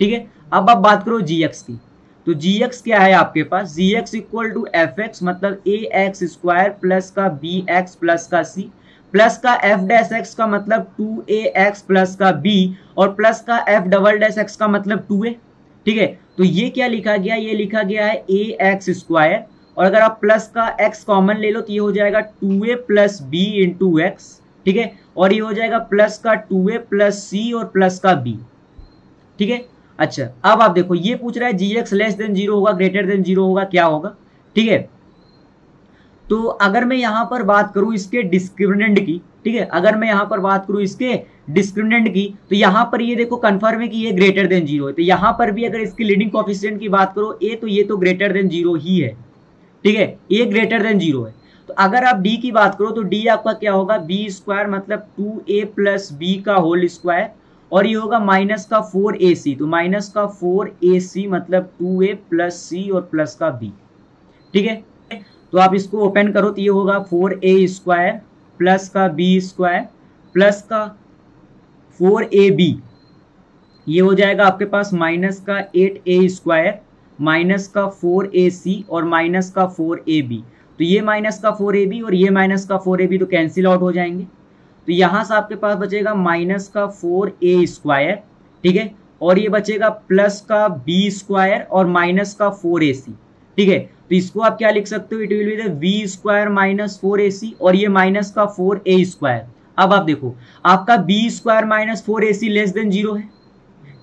ठीक है, अब आप बात करो gx की, तो gx क्या है आपके पास, gx इक्वल टू fx मतलब ax² प्लस का bx प्लस का c प्लस का f' का मतलब 2ax प्लस का b और प्लस का f" का मतलब 2a। ठीक है, तो ये क्या लिखा गया, ये लिखा गया है ax², और अगर आप प्लस का x कॉमन ले लो तो ये हो जाएगा 2a plus b into x। ठीक है, और ये हो जाएगा प्लस का 2a प्लस c और प्लस का b। ठीक है, अच्छा अब आप देखो ये पूछ रहा है gx लेस देन 0 होगा, ग्रेटर देन 0 होगा, क्या होगा। ठीक है, तो अगर मैं यहां पर बात करूं इसके डिस्क्रिमिनेंट की, ठीक है, अगर मैं यहां पर बात करूं इसके डिस्क्रिमिनेंट की, तो यहां पर ये देखो कंफर्म है कि ये ग्रेटर देन 0 है, तो यहां पर भी अगर इसकी लीडिंग कोएफिशिएंट की बात करो a, तो ये तो ग्रेटर देन 0 ही है। ठीक है, ये ग्रेटर देन 0 है। तो अगर आप d की बात करो तो d आपका क्या होगा, b² मतलब 2a प्लस b का होल स्क्वायर, और ये होगा माइनस का 4ac, तो माइनस का 4ac मतलब 2a प्लस c और प्लस का b। ठीक है, तो आप इसको ओपन करो तो ये होगा 4a² प्लस का b² प्लस का 4ab, ये हो जाएगा आपके पास माइनस का 8a² माइनस का 4ac और माइनस का 4ab। तो ये माइनस का 4ab और ये माइनस का 4ab तो कैंसिल आउट हो जाएंगे, तो यहां से आपके पास बचेगा माइनस का 4a²। ठीक है, और ये बचेगा प्लस का b² और माइनस का 4ac। ठीक है, तो इसको आप क्या लिख सकते हो, it will be the v² minus 4ac और ये माइनस का 4a²। अब आप देखो आपका b² minus 4ac less than 0 है।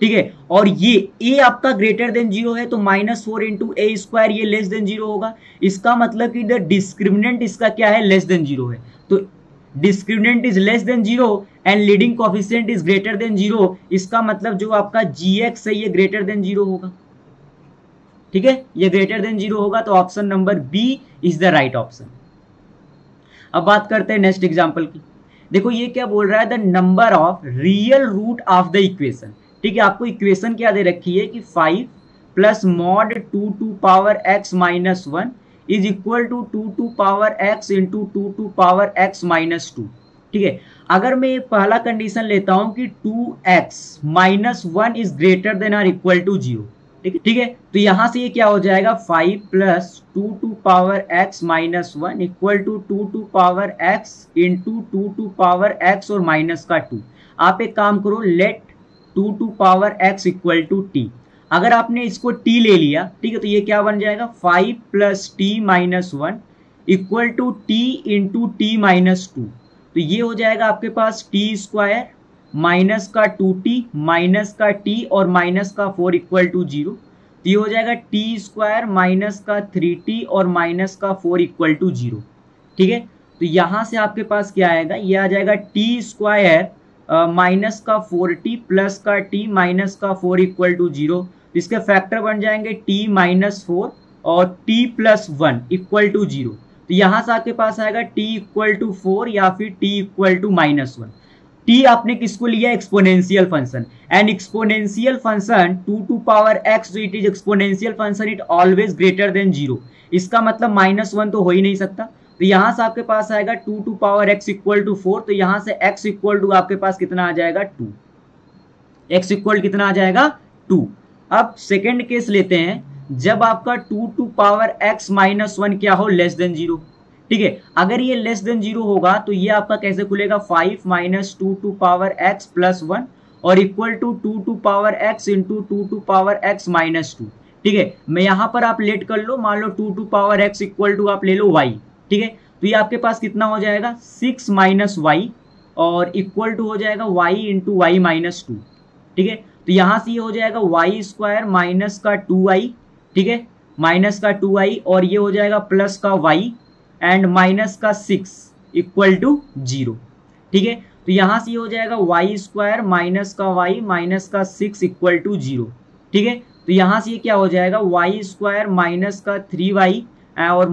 ठीक है, और ये a आपका ग्रेटर देन 0 है, तो माइनस 4 इंटू a² ये लेस देन 0 होगा। इसका मतलब कि द डिस्क्रिमिनेंट इसका क्या है, लेस देन 0 है। तो discriminant is less than 0 and leading coefficient is greater than 0, इसका मतलब जो आपका gx है ये ग्रेटर देन 0 होगा। ठीक है, ये ग्रेटर देन 0 होगा, तो option number B is the right option. अब बात करते हैं नेक्स्ट एग्जांपल की। देखो ये क्या बोल रहा है, the number of real root of the equation. ठीक है, आपको इक्वेशन क्या दे रखी है कि 5 plus mod 2 to power x minus 1 is equal to 2 to power x into 2 to power x minus 2। ठीक है, अगर मैं पहला कंडीशन लेता हूं कि 2x minus 1 is greater than और इक्वल टू 0। ठीक है, तो यहां से ये क्या हो जाएगा, 5 plus 2 to power x minus 1 equal to 2 to power x into 2 to power x और माइनस का 2। आप एक काम करो, let 2 to power x equal to t। अगर आपने इसको t ले लिया, ठीक है, तो ये क्या बन जाएगा, 5 plus t minus 1 equal to t into t minus 2। तो ये हो जाएगा आपके पास t² माइनस का 2t माइनस का t और माइनस का 4 इक्वल टू 0। तो ये हो जाएगा t² माइनस का 3t और माइनस का 4 इक्वल टू 0। ठीक है, तो यहां से आपके पास क्या आएगा, ये आ जाएगा t² माइनस का 4t प्लस का t माइनस का 4 इक्वल टू 0। इसके फैक्टर बन जाएंगे t माइनस 4 और t प्लस 1 इक्वल टू 0। तो यहां से आपके पास आएगा t इक्वल टू 4 या फिर t equal to minus 1। t आपने किसको लिया, exponential function, and exponential function 2 to power x, जो it is exponential function, it always greater than 0। इसका मतलब माइनस 1 तो हो ही नहीं सकता। तो यहां से आपके पास आएगा 2 to power x equal to 4। तो यहां से x इक्वल टू आपके पास कितना आ जाएगा, 2। x इक्वल कितना आ जाएगा, 2। अब सेकेंड केस लेते हैं, जब आपका 2 टू पावर x माइनस 1 क्या हो, लेस देन 0। ठीक है, अगर ये लेस देन 0 होगा तो ये आपका कैसे खुलेगा, 5 minus 2 to power x plus 1 और equal to 2 to power x into 2 to power x minus 2। ठीक है। मैं यहाँ पर आप लेट कर लो, मान लो 2 to power x equal to आप ले लो y, ठीक है। तो ये आपके पास कितना हो जाएगा 6 माइनस वाई और इक्वल टू हो जाएगा y इंटू वाई माइनस 2, ठीक है। तो यहाँ से ये हो जाएगा वाई स्क्वायर माइनस का 2y, ठीक है, माइनस का 2y और ये हो जाएगा प्लस का y एंड माइनस का 6 इक्वल टू 0, ठीक है। तो यहाँ से ये हो जाएगा वाई स्क्वायर माइनस का y माइनस का 6 इक्वल टू 0, ठीक है। तो यहाँ से ये क्या हो जाएगा वाई स्क्वायर माइनस का 3y और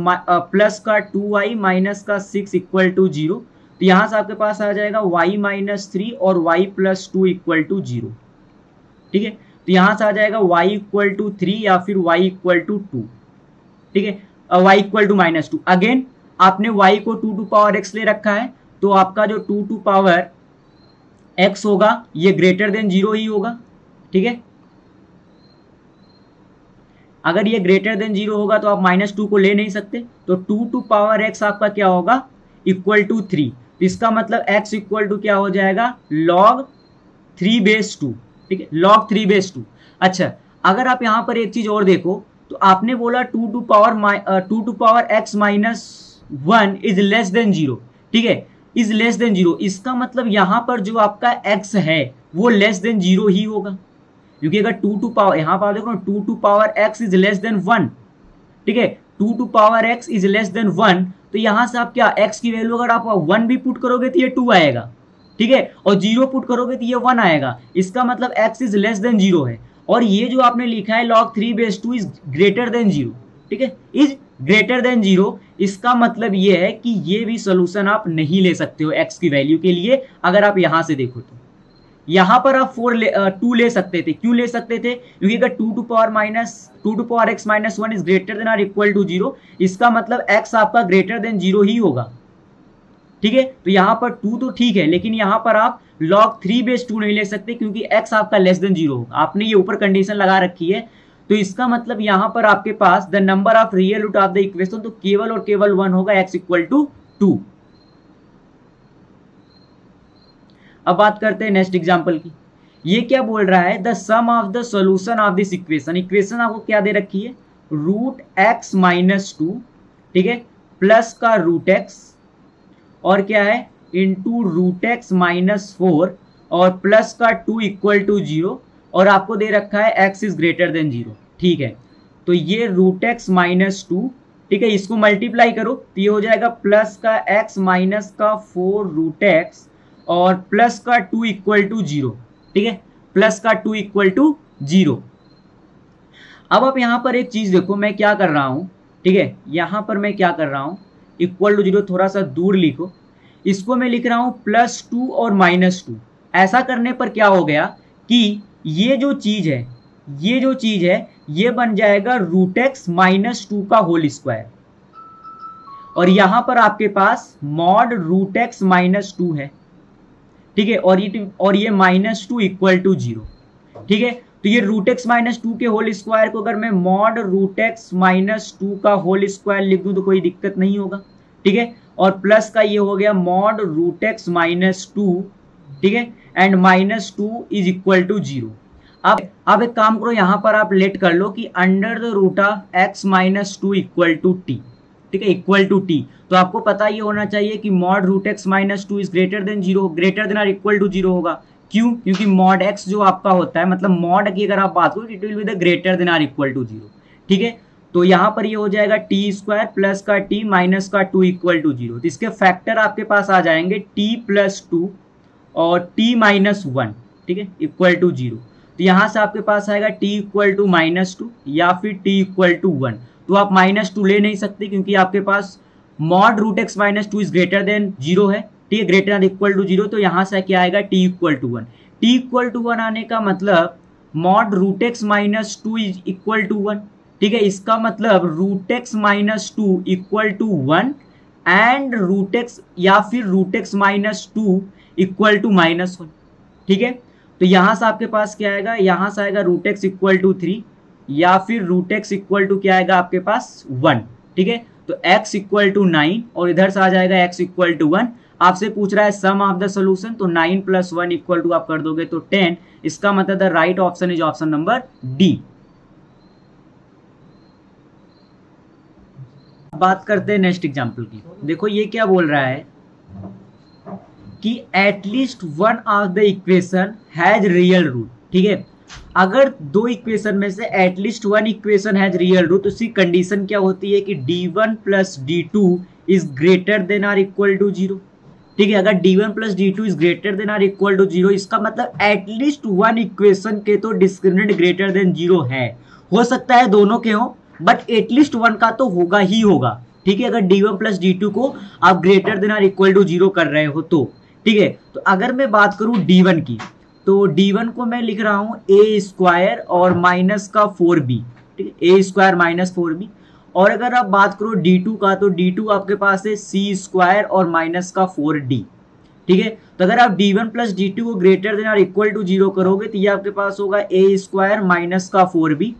प्लस का 2y माइनस का 6 इक्वल टू 0। तो यहाँ से आपके पास आ जाएगा y माइनस 3 और y प्लस 2 इक्वल टू 0, ठीक है। तो यहाँ से आ जाएगा y इक्वल टू 3 या फिर y इक्वल टू 2, ठीक है, y equal to minus 2। Again आपने y को 2 टू पावर x ले रखा है, तो आपका जो 2 टू पावर x होगा ये ग्रेटर देन 0 ही होगा, ठीक है। अगर ये ग्रेटर देन 0 होगा तो आप माइनस 2 को ले नहीं सकते, तो 2 टू पावर x आपका क्या होगा इक्वल टू 3। इसका मतलब x इक्वल टू क्या हो जाएगा log 3 बेस 2, ठीक है, log 3 बेस 2। अच्छा, अगर आप यहाँ पर एक चीज और देखो तो आपने बोला 2 to power x minus 1 is less than 0, ठीक है, इज लेस देन 0। इसका मतलब यहाँ पर जो आपका x है वो लेस देन 0 ही होगा, क्योंकि अगर 2 टू पावर यहाँ पर देखो 2 to power x is less than 1, ठीक है, 2 to power x is less than 1, तो यहाँ से आप क्या x की वैल्यू अगर आप 1 भी पुट करोगे तो ये 2 आएगा, ठीक है, और 0 पुट करोगे तो ये 1 आएगा। इसका मतलब x इज लेस देन 0 है, और ये जो आपने लिखा है log 3 base 2 is greater than 0, ठीक है, इज ग्रेटर देन 0। इसका मतलब ये है कि ये भी सोल्यूशन आप नहीं ले सकते हो x की वैल्यू के लिए। अगर आप यहां से देखो तो यहां पर आप 2 ले सकते थे। क्यों ले सकते थे? क्योंकि अगर 2 to power x minus 1 is greater than और इक्वल टू 0, इसका मतलब x आपका ग्रेटर देन 0 ही होगा, ठीक है। तो यहाँ पर 2 तो ठीक है, लेकिन यहाँ पर आप log 3 बेस 2 नहीं ले सकते क्योंकि x आपका लेस देन 0 होगा। आपने ये ऊपर कंडीशन लगा रखी है, तो इसका मतलब यहाँ पर आपके पास the number of real root of the equation तो केवल और केवल 1 होगा, x इक्वल टू 2। अब बात करते हैं नेक्स्ट एग्जांपल की। ये क्या बोल रहा है, the sum of the solution of this equation. Equation आपको क्या दे रखी है, रूट x माइनस 2, ठीक है, प्लस का रूट x और क्या है इंटू रूट x माइनस 4 और प्लस का 2 इक्वल टू 0, और आपको दे रखा है x इज ग्रेटर देन 0, ठीक है। तो ये रूट x माइनस 2, ठीक है, इसको मल्टीप्लाई करो तो ये हो जाएगा प्लस का x माइनस का 4 रूट x और प्लस का 2 इक्वल टू 0, ठीक है, प्लस का 2 इक्वल टू 0। अब आप यहां पर एक चीज देखो, मैं क्या कर रहा हूं, ठीक है, यहां पर मैं क्या कर रहा हूं, इक्वल टू 0 थोड़ा सा दूर लिखो, इसको मैं लिख रहा हूं प्लस 2 और माइनस 2। ऐसा करने पर क्या हो गया कि ये जो चीज है ये बन जाएगा रूट x माइनस 2 का होल स्क्वायर, और यहां पर आपके पास मॉड रूट x माइनस 2 है, ठीक है, और ये माइनस 2 इक्वल टू 0, ठीक है। तो ये रूट x माइनस 2 के होल स्क्वायर को अगर मैं मॉड रूट x माइनस 2 का होल स्क्वायर लिख दूं तो कोई दिक्कत नहीं होगा, ठीक है, और प्लस का ये हो गया मॉड रूट x माइनस 2, ठीक है, and minus 2 is equal to 0। अब एक काम करो, यहां पर आप लेट कर लो कि under the root of x minus 2 equal to t, ठीक है, इक्वल टू t। तो आपको पता ये होना चाहिए कि mod root x minus 2 is greater than 0, greater than और इक्वल टू 0 होगा। क्यों? क्योंकि मॉड x जो आपका होता है, मतलब मॉड की अगर आप बात करो, it will be the greater than और इक्वल टू 0, ठीक है। तो यहाँ पर ये हो जाएगा टी स्क्वायर प्लस का t माइनस का 2 इक्वल टू 0। तो इसके फैक्टर आपके पास आ जाएंगे t प्लस 2 और t माइनस 1, ठीक है, इक्वल टू 0। तो यहाँ से आपके पास आएगा t इक्वल टू माइनस 2 या फिर t इक्वल टू 1। तो आप माइनस 2 ले नहीं सकते क्योंकि आपके पास mod root x minus 2 is greater than 0 है, ठीक है, ग्रेटर देन इक्वल टू 0। तो यहाँ से क्या आएगा t equal to 1। t equal to 1 आने का मतलब mod root x minus 2 is equal to 1, ठीक है। इसका मतलब root x minus 2 equal to 1 and root x या फिर root x minus 2 equal to minus 1, ठीक है। तो यहाँ से आपके पास क्या आएगा, यहाँ से आएगा रूट x इक्वल टू 3 या फिर रूट x इक्वल टू क्या आएगा आपके पास 1, ठीक है। तो x इक्वल टू 9 और इधर से आ जाएगा x इक्वल टू 1। आपसे पूछ रहा है सम ऑफ द सोल्यूशन, तो 9 प्लस 1 इक्वल टू आप कर दोगे तो 10। इसका मतलब the right option is option number D. बात करते हैं नेक्स्ट एग्जांपल की। देखो ये क्या बोल रहा है कि at least one of the equation has real root. ठीक है, अगर दो इक्वेशन में से at least one equation has real root, उसकी कंडीशन क्या होती है कि d1 plus d2 is greater than or equal to 0। ठीक है, अगर d1 plus d2 is greater than or equal to 0, इसका मतलब एटलीस्ट वन इक्वेशन के तो डिस्क्रिमिनेंट ग्रेटर देन 0 है। हो सकता है दोनों के हो, बट एटलीस्ट वन का तो होगा ही होगा। ठीक है, अगर d1 प्लस d2 को आप greater than or equal to 0 कर रहे हो तो। ठीक है, तो अगर मैं बात करूं d1 की, तो d1 को मैं लिख रहा हूं a स्क्वायर और माइनस का 4b। ठीक है, a स्क्वायर माइनस 4b। और अगर आप बात करो d2 का, तो d2 आपके पास है c स्क्वायर और माइनस का 4d। ठीक है, तो अगर आप d1 प्लस d2 को ग्रेटर देन और इक्वल टू 0 करोगे तो ये आपके पास होगा a स्क्वायर माइनस का 4b।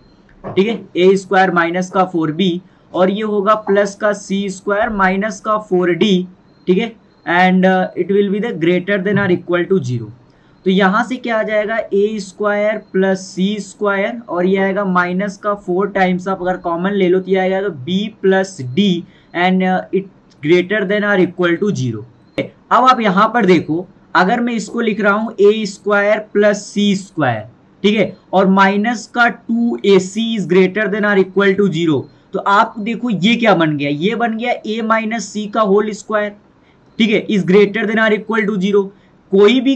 ठीक है, a स्क्वायर माइनस का 4b, और ये होगा प्लस का c स्क्वायर माइनस का 4d। ठीक है, and it will be the greater than और इक्वल टू 0। तो यहां से क्या आ जाएगा, a square plus C square, और ये आएगा माइनस का 4 टाइम्स आप अगर कॉमन ले लो तो ये आएगा b plus D, and it greater than और इक्वल टू 0। अब आप यहां पर देखो, अगर मैं इसको लिख रहा हूं a square plus C square, ठीक है, और माइनस का 2ac इज ग्रेटर देन और इक्वल टू 0, तो आप देखो ये क्या बन गया, ये बन गया a माइनस सी का होल स्क्वायर। ठीक है, इज ग्रेटर देन और इक्वल टू 0। कोई भी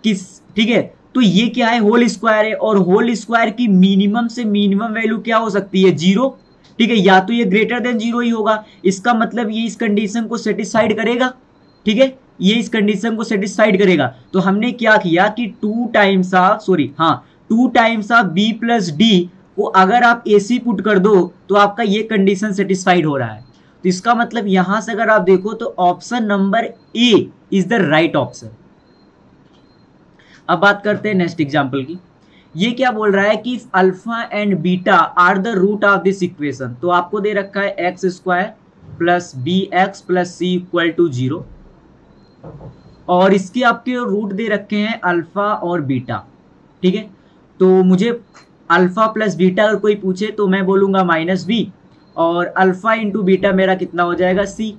किस, ठीक है, तो ये क्या है, होल स्क्वायर है, और होल स्क्वायर की मिनिमम से मिनिमम वैल्यू क्या हो सकती है, 0। ठीक है, या तो ये ग्रेटर देन 0 ही होगा, इसका मतलब ये इस कंडीशन को सेटिस्फाइड करेगा। ठीक है, ये इस कंडीशन को सेटिस्फाइड करेगा। तो हमने क्या किया कि 2 times of b plus D को अगर आप ac पुट कर दो तो आपका ये कंडीशन सेटिस्फाइड हो रहा है। तो इसका मतलब यहां से अगर आप देखो तो option number A is the right option. अब बात करते हैं नेक्स्ट एग्जांपल की। ये क्या बोल रहा है कि alpha and beta are the root of this equation. तो आपको दे रखा है x square plus B x plus C equal to 0, और इसके आपके रूट दे रखे हैं अल्फा और बीटा। ठीक है, तो मुझे अल्फा प्लस बीटा अगर कोई पूछे तो मैं बोलूंगा माइनस बी, और अल्फा इंटू बीटा मेरा कितना हो जाएगा, सी।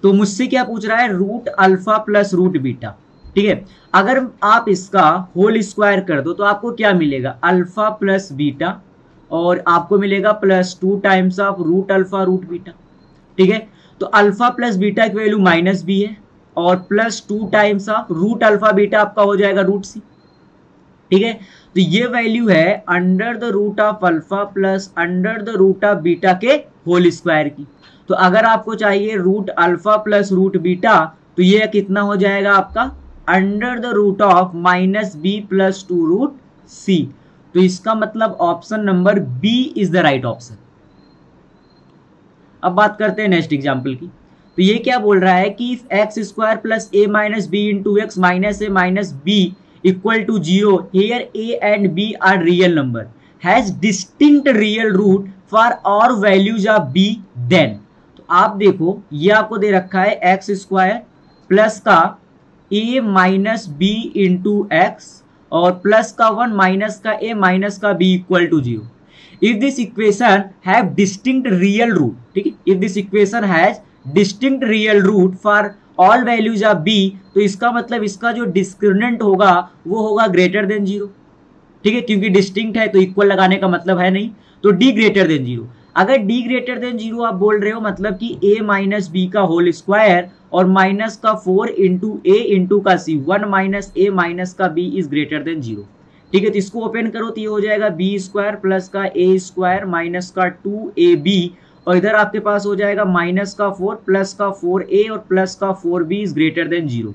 तो मुझसे क्या पूछ रहा है, root alpha plus root beta. ठीक है, अगर आप इसका होल स्क्वायर कर दो तो आपको क्या मिलेगा, अल्फा प्लस बीटा, और आपको मिलेगा plus 2 times of root alpha root beta. ठीक है, तो अल्फा प्लस बीटा की वैल्यू माइनस बी है, और plus 2 times of root alpha beta आपका हो जाएगा रूट सी। ठीक है, तो ये वैल्यू है under the root of alpha plus under the root of beta के होल स्क्वायर की। तो अगर आपको चाहिए root alpha plus root beta, तो ये कितना हो जाएगा आपका, under the root of minus B plus 2 root C. तो इसका मतलब option number B is the right option. अब बात करते हैं नेक्स्ट एग्जांपल की। तो ये क्या बोल रहा है कि X square plus A minus B into X minus A minus B equal to 0, here A and B are real number, has distinct real root for all values of B then. तो आप देखो ये आपको दे रखा है x square plus का a minus B into x और प्लस का 1 माइनस का a माइनस का b equal to 0। If this equation have distinct real root, ठीक है, if this equation has distinct real root for all values of b, तो इसका मतलब इसका जो डिस्क्रिमिनेंट होगा वो होगा ग्रेटर देन 0। ठीक है, क्योंकि डिस्टिंक्ट है तो इक्वल लगाने का मतलब है नहीं, तो d ग्रेटर देन 0। अगर d ग्रेटर देन 0 आप बोल रहे हो मतलब कि a माइनस बी का होल स्क्वायर और माइनस का 4 इंटू ए इंटू का सी, 1 माइनस ए माइनस का बी इज ग्रेटर देन 0। ठीक है, तो इसको ओपन करो तो ये हो जाएगा बी स्क्वायर प्लस का ए स्क्वायर माइनस का 2ab, और इधर आपके पास हो जाएगा माइनस का 4 प्लस का 4a और प्लस का 4b इज ग्रेटर देन 0।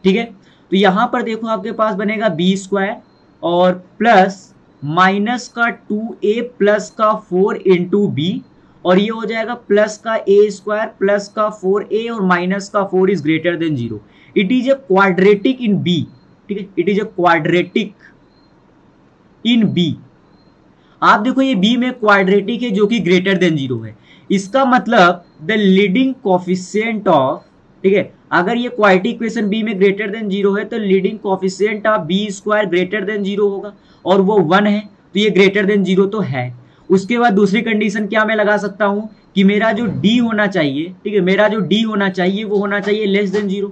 ठीक है, तो यहां पर देखो आपके पास बनेगा बी स्क्वायर और प्लस माइनस का 2a प्लस का 4 इंटू बी, और ये हो जाएगा प्लस का a स्क्वायर प्लस का 4a और माइनस का 4 is greater than 0। It is a quadratic in b। ठीक है, it is a quadratic in b। आप देखो ये b में क्वाड्रेटिक है जो कि ग्रेटर देन 0 है। इसका मतलब द लीडिंग कोफिशिएंट ऑफ, ठीक है, अगर ये क्वाड्रेटिक इक्वेशन b में ग्रेटर देन 0 है तो leading coefficient of b square greater than 0 होगा, और वो 1 है, तो ये ग्रेटर देन 0 तो है। उसके बाद दूसरी कंडीशन क्या मैं लगा सकता हूं कि मेरा जो डी होना चाहिए, ठीक है, मेरा जो डी होना चाहिए वो होना चाहिए लेस देन 0,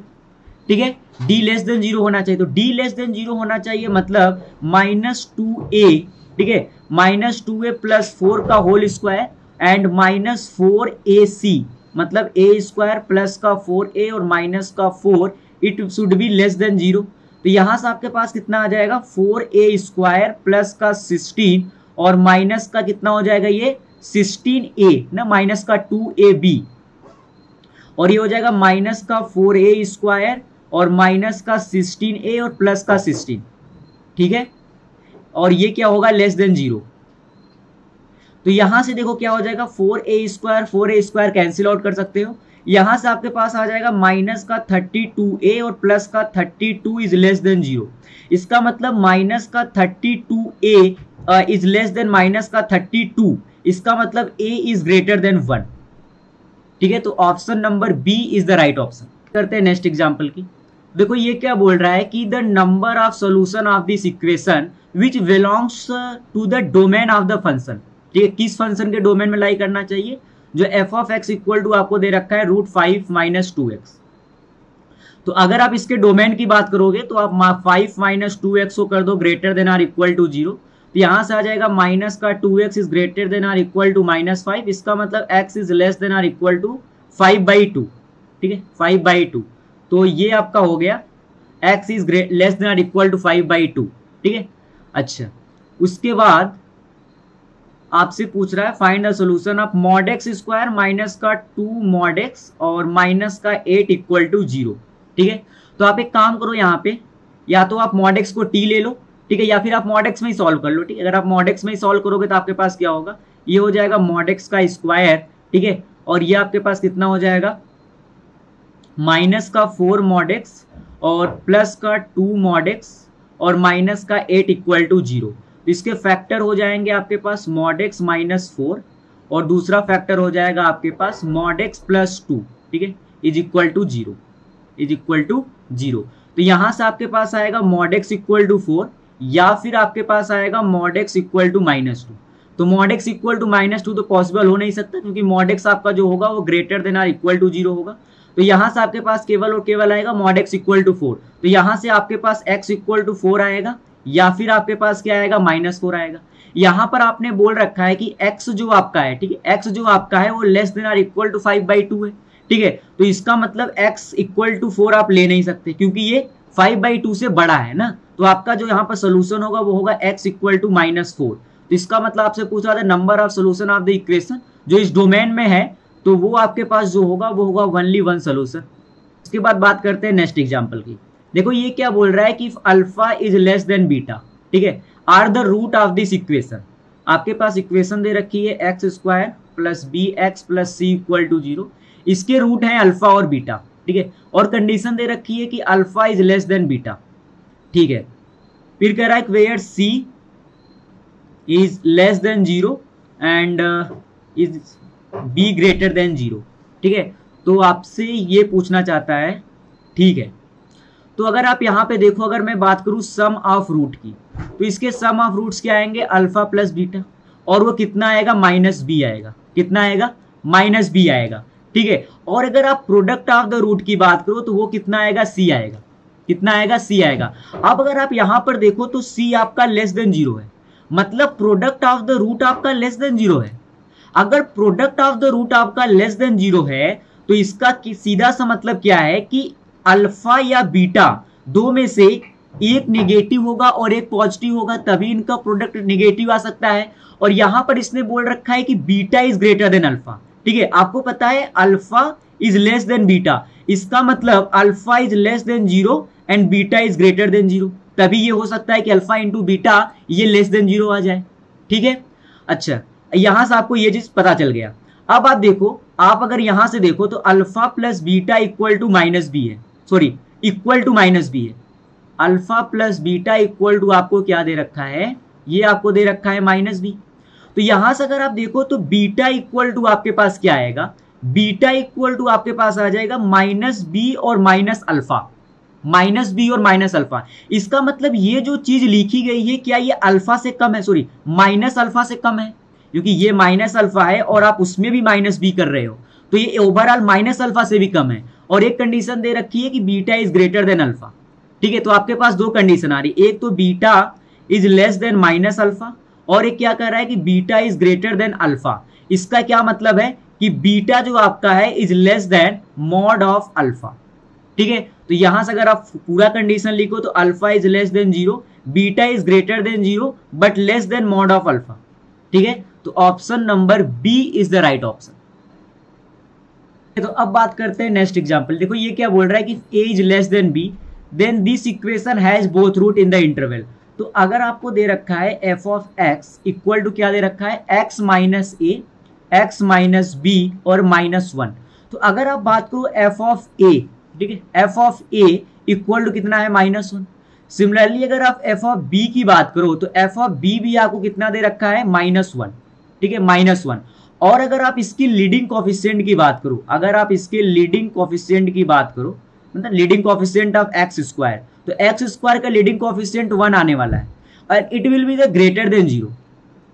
ठीक है, डी लेस देन 0 होना चाहिए। तो डी लेस देन 0 होना चाहिए मतलब -2a, ठीक है, -2a प्लस 4 का होल स्क्वायर एंड -4ac, मतलब a स्क्वायर प्लस का 4a और माइनस का 4, it should be less than 0। तो यहां से आपके पास कितना आ जाएगा 4a स्क्वायर प्लस का 16 और माइनस का कितना हो जाएगा ये 16a ना, माइनस का 2ab, और ये हो जाएगा माइनस का 4a स्क्वायर और माइनस का 16a और प्लस का 16, ठीक है, और ये क्या होगा लेस देन 0। तो यहां से देखो क्या हो जाएगा 4a स्क्वायर कैंसिल आउट कर सकते हो, यहां से आपके पास आ जाएगा माइनस का 32a और प्लस का 32 इज लेस देन 0। इसका मतलब माइनस का 32a is less than minus का 32, इसका मतलब a इज ग्रेटर देन 1, ठीक है। तो option number B is the right option. करते हैं नेक्स्ट एग्जांपल की। देखो ये क्या बोल रहा है कि the number of solution of this equation which belongs to the domain of the function, ठीक है, किस फंक्शन के डोमेन में लाई करना चाहिए, जो F of X equal to आपको दे रखा है √5 - 2x। तो अगर आप इसके डोमेन की बात करोगे तो आप 5 - 2x को कर दो greater than or equal to 0, तो यहां से आ जाएगा माइनस का 2x is greater than or equal to -5, इसका मतलब x is less than or equal to 5/2, ठीक है, 5/2। तो ये आपका हो गया x is less than or equal to 5/2, ठीक है। अच्छा, उसके बाद आपसे पूछ रहा है find the solution of mod x square minus का 2 mod x और माइनस का 8 इक्वल टू 0, ठीक है। तो आप एक काम करो, यहाँ पे या तो आप mod x को t ले लो, ठीक है, या फिर आप mod x में ही सॉल्व कर लो, ठीक है। अगर आप mod x में ही सॉल्व करोगे तो आपके पास क्या होगा, ये हो जाएगा mod x का स्क्वायर, ठीक है, और ये आपके पास कितना हो जाएगा माइनस का 4 mod x और प्लस का 2 mod x और माइनस का 8 इक्वल टू 0। इसके फैक्टर हो जाएंगे आपके पास mod x -4 और दूसरा फैक्टर हो जाएगा आपके पास mod x +2, ठीक है, is equal to 0, is equal to 0। तो यहां से आपके पास आएगा mod x इक्वल टू 4 या फिर आपके पास आएगा mod x इक्वल टू -2। तो mod x इक्वल टू -2 तो पॉसिबल हो नहीं सकता, क्योंकि mod x आपका जो होगा वो greater than or equal to 0 होगा। तो यहां से आपके पास केवल और केवल आएगा mod x इक्वल टू 4। तो यहां से आपके पास x इक्वल टू 4 आएगा या फिर आपके पास क्या आएगा -4 आएगा। यहां पर आपने बोल रखा है कि x जो आपका है, ठीक है, x जो आपका है वो less than or equal to 5/2 है, ठीक है। तो इसका मतलब x इक्वल टू 4 आप ले नहीं सकते, क्योंकि ये 5/2 से बड़ा है ना। तो आपका जो यहाँ पर सोल्यूशन होगा वो होगा x इक्वल टू -4। तो इसका मतलब आपसे पूछा था number of solution of the equation जो इस डोमेन में है, तो वो आपके पास जो होगा वो होगा ओनली 1 सोल्यूशन। इसके बाद बात करते हैं नेक्स्ट एग्जांपल की। देखो ये क्या बोल रहा है कि alpha is less than beta, ठीक है, are the root of this equation. आपके पास इक्वेशन दे रखी है x² + bx + c equal to 0, इसके रूट हैं अल्फा और बीटा, ठीक है, और कंडीशन दे रखी है कि alpha is less than beta, ठीक है। फिर कह रहा है where c is less than 0 and is b greater than 0, ठीक है। तो आपसे ये पूछना चाहता है, ठीक है। तो अगर आप यहाँ पे देखो, अगर मैं बात करूँ सम ऑफ रूट की, तो इसके सम ऑफ रूट्स क्या आएंगे अल्फा प्लस बीटा, और वो कितना आएगा -b आएगा, कितना आएगा -b आएगा, ठीक है। और अगर आप प्रोडक्ट ऑफ द रूट की बात करो तो वो कितना आएगा c आएगा, कितना आएगा c आएगा। अब अगर आप यहाँ पर देखो तो c आपका लेस देन 0 है, मतलब प्रोडक्ट ऑफ द रूट आपका लेस देन 0 है। अगर प्रोडक्ट ऑफ द रूट आपका लेस देन 0 है तो इसका सीधा सा मतलब क्या है कि अल्फा या बीटा दो में से एक नेगेटिव होगा और एक पॉजिटिव होगा, तभी इनका प्रोडक्ट नेगेटिव आ सकता है। और यहां पर इसने बोल रखा है कि beta is greater then alpha, ठीक है। आपको पता है alpha is less than beta, इसका मतलब alpha is less than 0 and beta is greater than 0, तभी ये हो सकता है कि अल्फा इंटू बीटा ये लेस देन 0 आ जाए, ठीक है। अच्छा, यहां से आपको ये चीज पता चल गया। अब आप देखो, आप अगर यहां से देखो तो alpha plus beta equal to -b है, सॉरी इक्वल टू -b है। Alpha plus beta equal to आपको क्या दे रखा है, ये आपको दे रखा है -b। तो यहां से अगर आप देखो तो बीटा इक्वल टू आपके पास क्या आएगा, बीटा इक्वल टू आपके पास आ जाएगा -b और -अल्फा, -b और -अल्फा। इसका मतलब ये जो चीज लिखी गई है क्या ये अल्फा से कम है, सॉरी -अल्फा से कम है, क्योंकि ये माइनस अल्फा है और आप उसमें भी माइनस बी कर रहे हो, तो ये ओवरऑल माइनस अल्फा से भी कम है। और एक कंडीशन दे रखी है कि beta is greater then alpha. ठीक है, तो आपके पास दो कंडीशन आ रही है, एक तो beta is less than minus alpha, और एक क्या कर रहा है कि beta is greater then alpha. इसका क्या मतलब है कि बीटा जो आपका है is less than mod of alpha. ठीक है, तो यहां से अगर आप पूरा कंडीशन लिखो तो alpha is less than 0, beta is greater than 0 but less than mod of alpha. ठीक है, तो option number B is the right option. तो अब बात करते हैं नेक्स्ट एग्जांपल। देखो ये क्या बोल रहा है कि a is less than b, then this equation has both root in the interval. तो अगर आपको दे रखा है f of x equal to क्या दे रखा है, x minus a, x minus b और -1। तो अगर आप बात करो f ऑफ a, ठीक है, f of a equal to कितना है, -1। सिमिलरली अगर आप f ऑफ b की बात करो तो f ऑफ b भी आपको कितना दे रखा है, -1। ठीक है, -1। और अगर आप इसकी लीडिंग कोफिशिएंट की बात करो, अगर आप इसके लीडिंग कोफिशिएंट की बात करो, मतलब leading coefficient of x square, तो एक्स स्क्वायर का लीडिंग कोफिशिएंट 1 आने वाला है और it will be the greater than 0।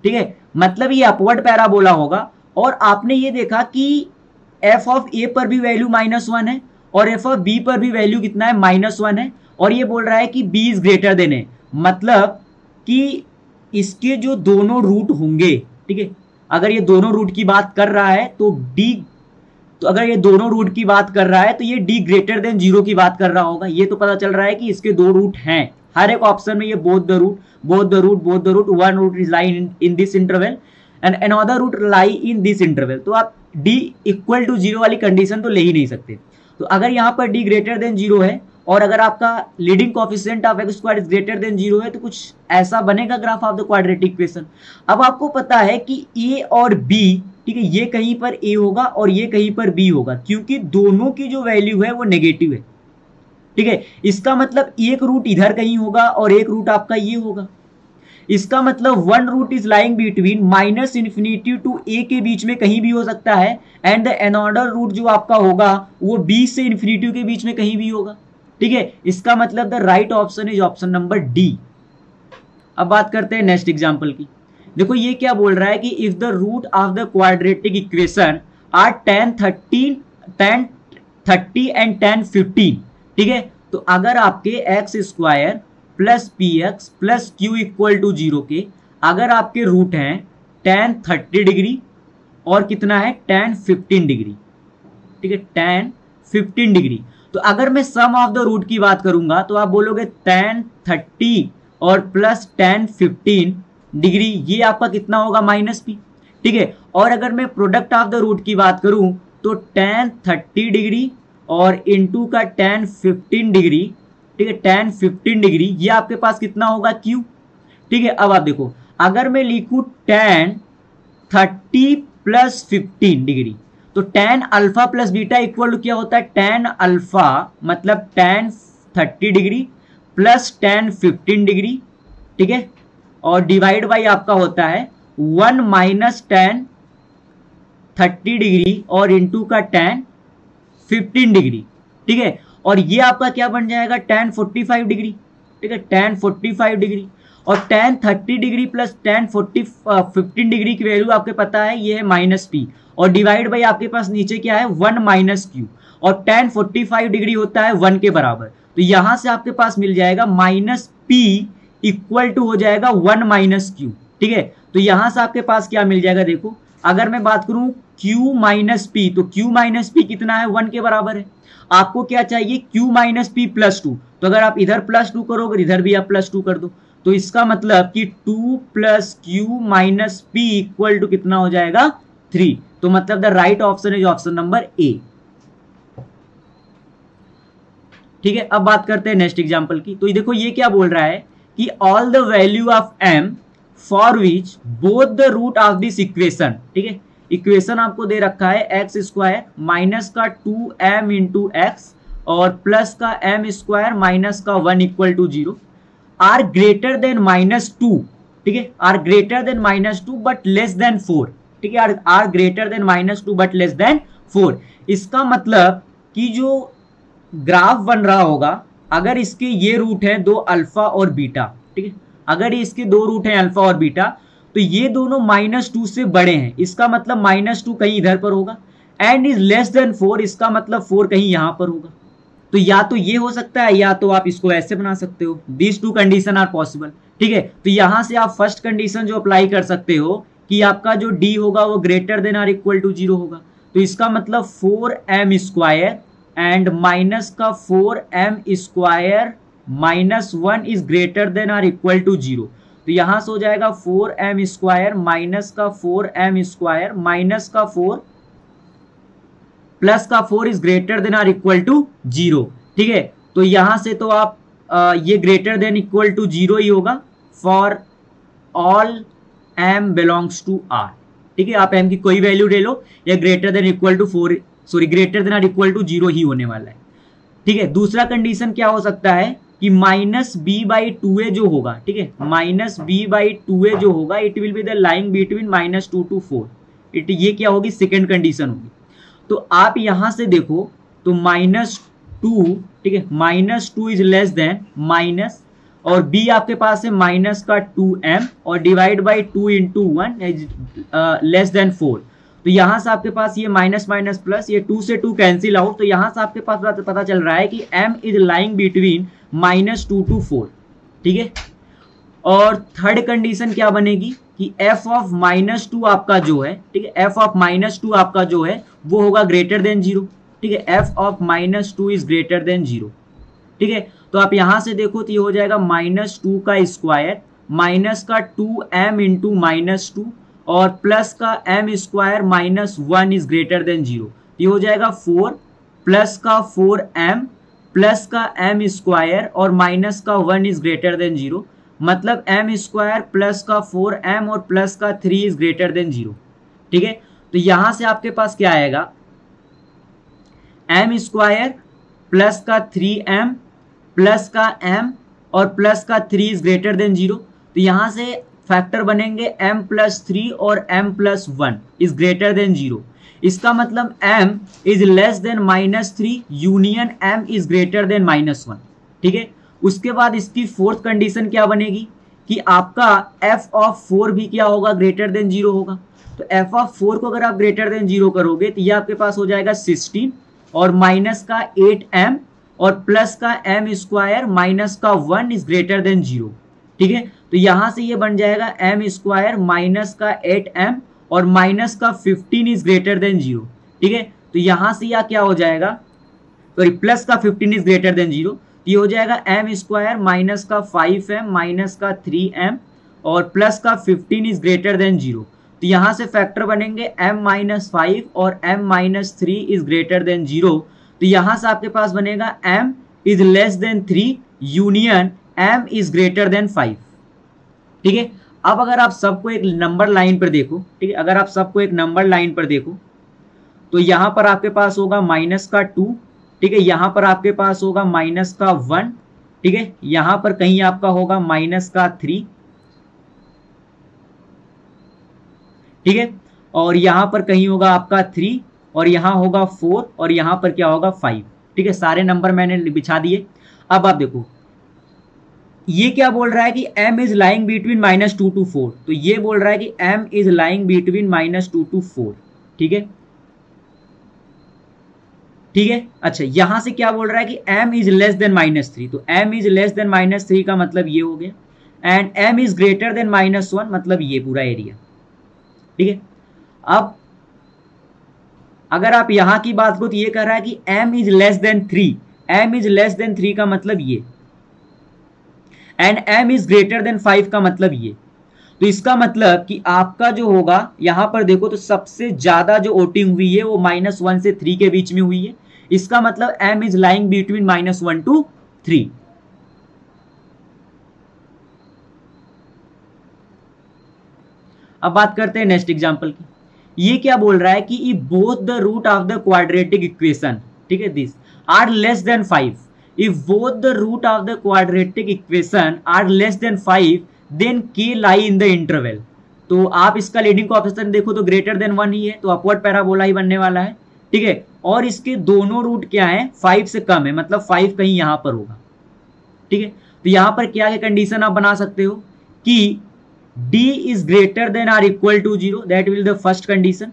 ठीक है, मतलब ये अपवर्ड पैराबोला होगा। और आपने ये देखा कि एफ ऑफ ए पर भी वैल्यू -1 है और एफ ऑफ बी पर भी वैल्यू कितना है, -1 है, और ये बोल रहा है कि बी इज ग्रेटर देन ए, मतलब कि इसके जो दोनों रूट होंगे, ठीक है, अगर ये दोनों रूट की बात कर रहा है तो डी, तो अगर ये दोनों रूट की बात कर रहा है तो ये डी ग्रेटर देन 0 की बात कर रहा होगा। ये तो पता चल रहा है कि इसके दो रूट हैं, हर एक ऑप्शन में ये both the root, one root is lie in this interval and another root lie in this interval. तो आप डी इक्वल टू 0 वाली कंडीशन तो ले ही नहीं सकते। तो अगर यहाँ पर डी ग्रेटर देन 0 है और अगर आपका leading coefficient of x square is greater than 0 है तो कुछ ऐसा बनेगा graph of the quadratic equation. अब आपको पता है कि ए और बी, ठीक है, ये कहीं पर ए होगा और ये कहीं पर बी होगा, क्योंकि दोनों की जो वैल्यू है वो नेगेटिव है। ठीक है, इसका मतलब एक रूट इधर कहीं होगा और एक रूट आपका ये होगा। इसका मतलब one root is lying between -∞ to a के बीच में कहीं भी हो सकता है एंड द अनदर रूट जो आपका होगा वो b से इन्फिनिटी के बीच में कहीं भी होगा। ठीक है, इसका मतलब the right option is option number D. अब बात करते हैं नेक्स्ट एग्जांपल की। देखो ये क्या बोल रहा है कि if the root of the quadratic equation are 10, 30 and 10, 15। ठीक है, तो अगर आपके X square plus P x plus Q equal to 0 के अगर आपके रूट हैं tan 30 डिग्री और कितना है tan 15 डिग्री, ठीक है, tan 15 डिग्री, तो अगर मैं सम ऑफ द रूट की बात करूंगा तो आप बोलोगे tan 30 और प्लस tan 15 डिग्री, ये आपका कितना होगा, -p। ठीक है, और अगर मैं प्रोडक्ट ऑफ द रूट की बात करूं तो tan 30 डिग्री और इनटू का tan 15 डिग्री, ठीक है, tan 15 डिग्री, ये आपके पास कितना होगा, q। ठीक है, अब आप देखो अगर मैं लिखूं tan 30 प्लस 15 डिग्री तो tan alpha plus beta equal to क्या होता है, tan अल्फा मतलब tan 30 degree plus tan 15 degree. ठीक है, और डिवाइड बाई आपका होता है 1 माइनस tan 30 डिग्री और इंटू का tan 15 डिग्री। ठीक है, और ये आपका क्या बन जाएगा, tan 45 डिग्री। ठीक है, tan 45 डिग्री और tan 30 degree plus tan 15 degree की वैल्यू आपके पता है ये है -p और डिवाइड बाई आपके पास नीचे क्या है 1 माइनस q और tan 45 डिग्री होता है 1 के बराबर, तो यहां से आपके पास मिल जाएगा -p इक्वल टू हो जाएगा 1 माइनस q। ठीक है, तो यहां से आपके पास क्या मिल जाएगा, देखो अगर मैं बात करूं q माइनस p तो q माइनस p कितना है, 1 के बराबर है। आपको क्या चाहिए, q माइनस p प्लस 2, तो अगर आप इधर +2 करोगे इधर भी आप +2 कर दो, तो इसका मतलब कि 2 प्लस q minus p equal to कितना हो जाएगा, 3। तो मतलब the right option is option number A. ठीक है, अब बात करते हैं नेक्स्ट एग्जांपल की। तो देखो ये क्या बोल रहा है कि all the value of m for which both the root of this equation, ठीक है, इक्वेशन आपको दे रखा है एक्स स्क्वायर माइनस का 2m इंटू एक्स और प्लस का m स्क्वायर माइनस का 1 equal to 0 are greater than -2। ठीक है, are greater than -2 but less than 4। ठीक है, are greater than -2 but less than 4। इसका मतलब कि जो ग्राफ बन रहा होगा अगर इसके ये रूट हैं 2 अल्फा और बीटा, ठीक है, अगर इसके 2 रूट हैं अल्फा और बीटा, तो ये दोनों -2 से बड़े हैं, इसका मतलब -2 कहीं इधर पर होगा, एंड इज लेस देन 4, इसका मतलब 4 कहीं यहां पर होगा। तो या तो ये हो सकता है या तो आप इसको ऐसे बना सकते हो, these two condition are possible. ठीक है, तो यहां से आप फर्स्ट कंडीशन जो अप्लाई कर सकते हो कि आपका जो डी होगा वो greater than or equal to 0 होगा। तो इसका मतलब 4m स्क्वायर एंड माइनस का 4m square -1 is greater than or equal to 0। तो यहां से हो जाएगा 4m स्क्वायर माइनस का 4m स्क्वायर माइनस का 4 प्लस का 4 is greater than or equal to 0। ठीक है, तो यहां से तो आप ये ग्रेटर देन इक्वल टू 0 ही होगा for all m belongs to r। ठीक है, आप m की कोई वैल्यू ले लो, या greater than equal to 4, sorry greater than or equal to 0 ही होने वाला है। ठीक है, दूसरा कंडीशन क्या हो सकता है कि -b/2a जो होगा, ठीक है, -b/2a जो होगा it will be the line between -2 to 4। ये क्या होगी, सेकेंड कंडीशन होगी। तो आप यहां से देखो तो -2, ठीक है, -2 इज लेस देन माइनस, और b आपके पास है माइनस का 2m और divide by 2 into 1 is less than 4। तो यहां से आपके पास ये माइनस माइनस प्लस, ये 2 से 2 कैंसिल आउट, तो यहां से आपके पास पता चल रहा है कि m is lying between -2 to 4। ठीक है, और थर्ड कंडीशन क्या बनेगी कि f ऑफ -2 आपका जो है, ठीक है, f ऑफ -2 आपका जो है वो होगा ग्रेटर देन 0। ठीक है, f of -2 is greater than 0। ठीक है, तो आप यहां से देखो तो ये हो जाएगा -2 का स्क्वायर माइनस का 2m इंटू -2 और प्लस का m square -1 is greater than 0। ये हो जाएगा 4 प्लस का 4m प्लस का m स्क्वायर और माइनस का 1 इज ग्रेटर देन 0, मतलब m स्क्वायर प्लस का 4m और प्लस का 3 इज ग्रेटर देन 0। ठीक है, तो यहां से आपके पास क्या आएगा, m स्क्वायर प्लस का 3m प्लस का m और प्लस का 3 इज ग्रेटर देन 0। तो यहां से फैक्टर बनेंगे m प्लस 3 और m plus 1 is greater than 0। इसका मतलब m is less then -3 union m is greater then -1। ठीक है, उसके बाद इसकी फोर्थ कंडीशन क्या बनेगी कि आपका f ऑफ 4 भी क्या होगा, ग्रेटर देन 0 होगा। तो f ऑफ 4 को अगर आप ग्रेटर देन 0 करोगे तो ये आपके पास हो जाएगा 16 और माइनस का 8m और प्लस का m स्क्वायर माइनस का 1 इज ग्रेटर देन 0। ठीक है, तो यहां से ये बन जाएगा m स्क्वायर माइनस का 8m और माइनस का 15 इज ग्रेटर देन 0। ठीक है, तो यहां से यह क्या हो जाएगा, सॉरी प्लस का 15 इज ग्रेटर देन 0, ये हो जाएगा m स्क्वायर माइनस का 5m माइनस का 3m और प्लस का 15 इज ग्रेटर देन 0। तो यहां से फैक्टर बनेंगे m-5 और m-3 इज ग्रेटर देन 0। तो यहां से आपके पास बनेगा m is less then 3 union m is greater than 5। ठीक है, अब अगर आप सबको एक नंबर लाइन पर देखो, ठीक है, अगर आप सबको एक नंबर लाइन पर देखो तो यहां पर आपके पास होगा माइनस का 2, ठीक है, यहां पर आपके पास होगा माइनस का 1, ठीक है, यहां पर कहीं आपका होगा माइनस का 3, ठीक है, और यहां पर कहीं होगा आपका 3 और यहां होगा 4 और यहां पर क्या होगा 5। ठीक है, सारे नंबर मैंने बिछा दिए। अब आप देखो ये क्या बोल रहा है कि m is lying between -2 to 4, तो ये बोल रहा है कि m is lying between -2 to 4। ठीक है, ठीक है, अच्छा यहां से क्या बोल रहा है कि m इज लेस देन -3, तो m इज लेस देन -3 का मतलब ये हो गया, and m is greater then -1 मतलब ये पूरा एरिया। ठीक है, अब अगर आप यहां की बात करो तो ये कह रहा है कि m is less then 3, m is less then 3 का मतलब ये, and m is greater than 5 का मतलब ये। तो इसका मतलब कि आपका जो होगा यहां पर देखो तो सबसे ज्यादा जो वोटिंग हुई है वो -1 से 3 के बीच में हुई है। इसका मतलब m is lying between -1 to 3। अब बात करते हैं नेक्स्ट एग्जांपल की। ये क्या बोल रहा है कि if both the root of the quadratic equation, ठीक है, this are less than 5, if both the root of the quadratic equation are less than 5 then k lie in the interval। तो आप इसका लीडिंग कोएफिशिएंट देखो तो greater than 1 ही है, तो upward parabola ही बनने वाला है। ठीक है, और इसके दोनों रूट क्या है, 5 से कम है, मतलब 5 कहीं यहां पर होगा। ठीक है, तो यहां पर क्या है कंडीशन आप बना सकते हो कि d is greater than or equal to 0, that will the first condition.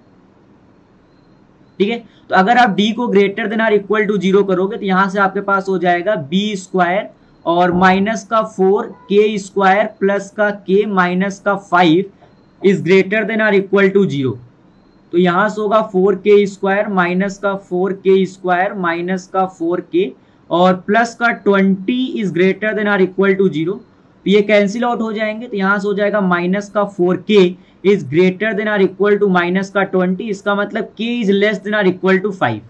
ठीक है, तो अगर आप d को ग्रेटर देन और इक्वल टू 0 करोगे तो यहां से आपके पास हो जाएगा b स्क्वायर और माइनस का 4k स्क्वायर प्लस का k माइनस का 5 इज ग्रेटर देन और इक्वल टू 0. तो यहां से होगा 4k स्क्वायर माइनस का 4k स्क्वायर माइनस का 4k और प्लस का 20 इज ग्रेटर देन और इक्वल टू 0. तो ये कैंसिल आउट हो जाएंगे, तो यहां से हो जाएगा माइनस का 4k इज ग्रेटर देन और इक्वल टू माइनस का 20. इसका मतलब k इज लेस देन और इक्वल टू 5.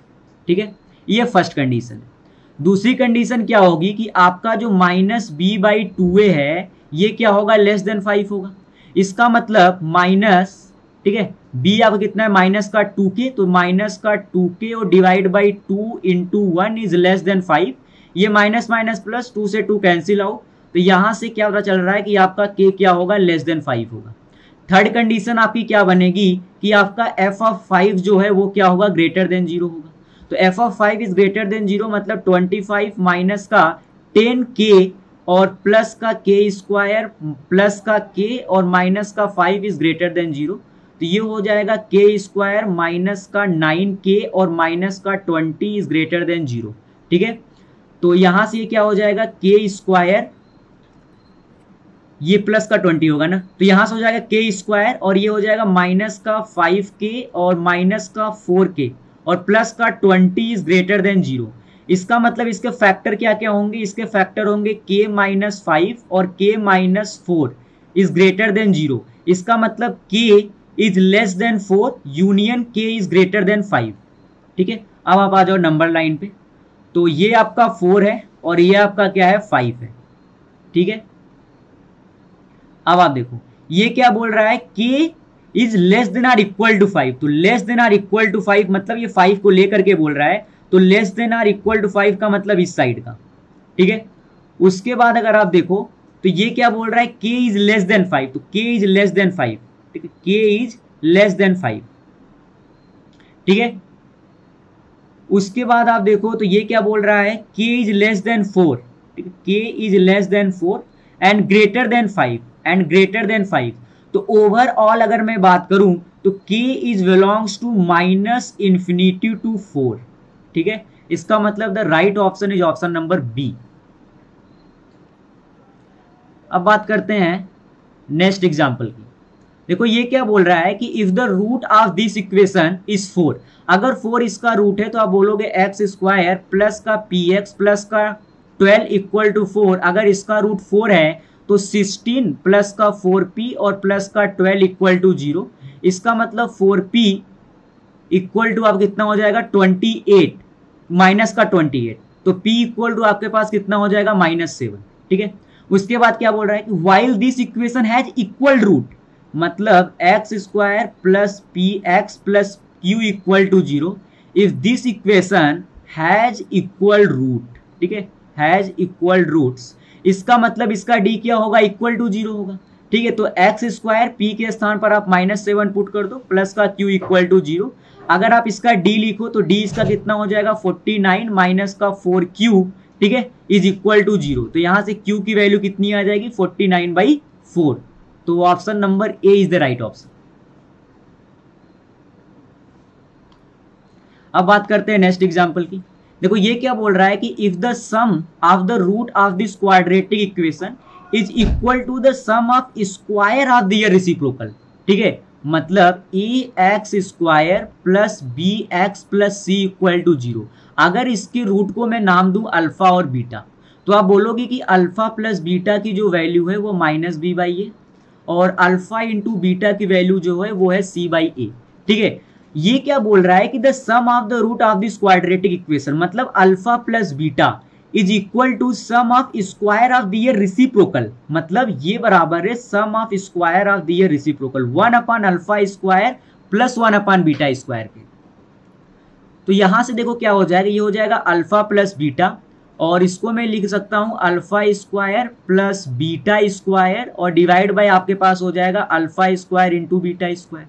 ठीक है, ये फर्स्ट कंडीशन है. दूसरी कंडीशन क्या होगी कि आपका जो माइनस बी बाई 2a है ये क्या होगा, लेस देन 5 होगा. इसका मतलब माइनस, ठीक है, b आपका कितना है माइनस का 2k, तो माइनस का 2k और divide by 2 into 1 is less than 5. ये माइनस माइनस प्लस 2 से 2 कैंसिल आउट, तो यहां से क्या पता चल रहा है कि आपका k क्या होगा, लेस देन 5 होगा. थर्ड कंडीशन आपकी क्या बनेगी कि आपका f ऑफ 5 जो है वो क्या होगा, ग्रेटर देन 0 होगा. तो f of 5 is greater than 0 मतलब 25 माइनस का 10k और प्लस का k स्क्वायर प्लस का k और माइनस का 5 इज ग्रेटर देन 0. तो ये हो जाएगा k स्क्वायर माइनस का 9k और माइनस का 20 इज ग्रेटर देन 0. ठीक है, तो यहां से ये क्या हो जाएगा, k स्क्वायर ये प्लस का 20 होगा ना, तो यहां से हो जाएगा k स्क्वायर और ये हो जाएगा माइनस का 5k और माइनस का 4k और प्लस का 20 इज ग्रेटर देन 0. इसका मतलब इसके फैक्टर क्या क्या होंगे, इसके फैक्टर होंगे k माइनस 5 और k minus 4 is greater than 0. इसका मतलब k is less than 4 union k is greater than 5. ठीक है, अब आप आ जाओ नंबर लाइन पे. तो ये आपका 4 है और ये आपका क्या है, 5 है. ठीक है, अब आप देखो ये क्या बोल रहा है, k is less than or equal to 5. तो less than or equal to 5 मतलब ये 5 को लेकर के बोल रहा है, तो less than or equal to 5 का मतलब इस साइड का. ठीक है, उसके बाद अगर आप देखो तो ये क्या बोल रहा है, k इज लेस देन 5. तो k इज लेस देन 5. ठीक है, k इज लेस देन 5. ठीक है, उसके बाद आप देखो तो ये क्या बोल रहा है, k इज लेस देन 4. ठीक है, k is less than 4 and greater than 5 and greater than 5. तो ओवरऑल अगर मैं बात करूं तो k is belongs to minus infinity to 4. ठीक है, इसका मतलब the right option is option number B. अब बात करते हैं नेक्स्ट एग्जांपल की. देखो ये क्या बोल रहा है कि if the root of this equation is 4. अगर 4 इसका रूट है तो आप बोलोगे एक्स स्क्वायर प्लस का पी एक्स प्लस का 12 इक्वल टू 4. अगर इसका रूट 4 है तो 16 प्लस का 4p और प्लस का 12 इक्वल टू 0. इसका मतलब 4p इक्वल टू आप कितना हो जाएगा, 28 माइनस का 28. तो p इक्वल टू आपके पास कितना हो जाएगा, -7. ठीक है, उसके बाद क्या बोल रहा है कि while this equation has equal root, मतलब X square plus P x plus Q equal to 0 if this equation has equal root. ठीक है, हैज इक्वल रूट्स. इसका मतलब इसका d क्या होगा, इक्वल टू 0 होगा. ठीक है, तो एक्स स्क्वायर p के स्थान पर आप -7 पुट कर दो प्लस का q इक्वल टू 0. अगर आप इसका d लिखो तो d इसका कितना हो जाएगा, 49 माइनस का 4q. ठीक है, इज इक्वल टू 0. तो यहां से q की वैल्यू कितनी आ जाएगी, 49/4. तो option number A is the right option. अब बात करते हैं नेक्स्ट एग्जांपल की. देखो ये क्या बोल रहा है कि if the sum of the root of this quadratic equation is equal to the sum of square of the reciprocal. ठीक है, मतलब A x square plus B x plus C equal to 0. अगर इसके रूट को मैं नाम दूं alpha और बीटा तो आप बोलोगे कि अल्फा प्लस बीटा की जो वैल्यू है वो -b/a और अल्फा इंटू बीटा की वैल्यू जो है वो है c/a. ठीक है, ये क्या बोल रहा है कि the sum of the root of this quadratic equation मतलब alpha plus beta is equal to sum of square of the reciprocal. मतलब ये बराबर है sum of square of the reciprocal 1/अल्फा स्क्वायर प्लस 1/बीटा स्क्वायर के. तो यहां से देखो क्या हो जाएगा, ये हो जाएगा अल्फा प्लस बीटा और इसको मैं लिख सकता हूं alpha square plus beta square और डिवाइड बाय आपके पास हो जाएगा alpha square into beta square.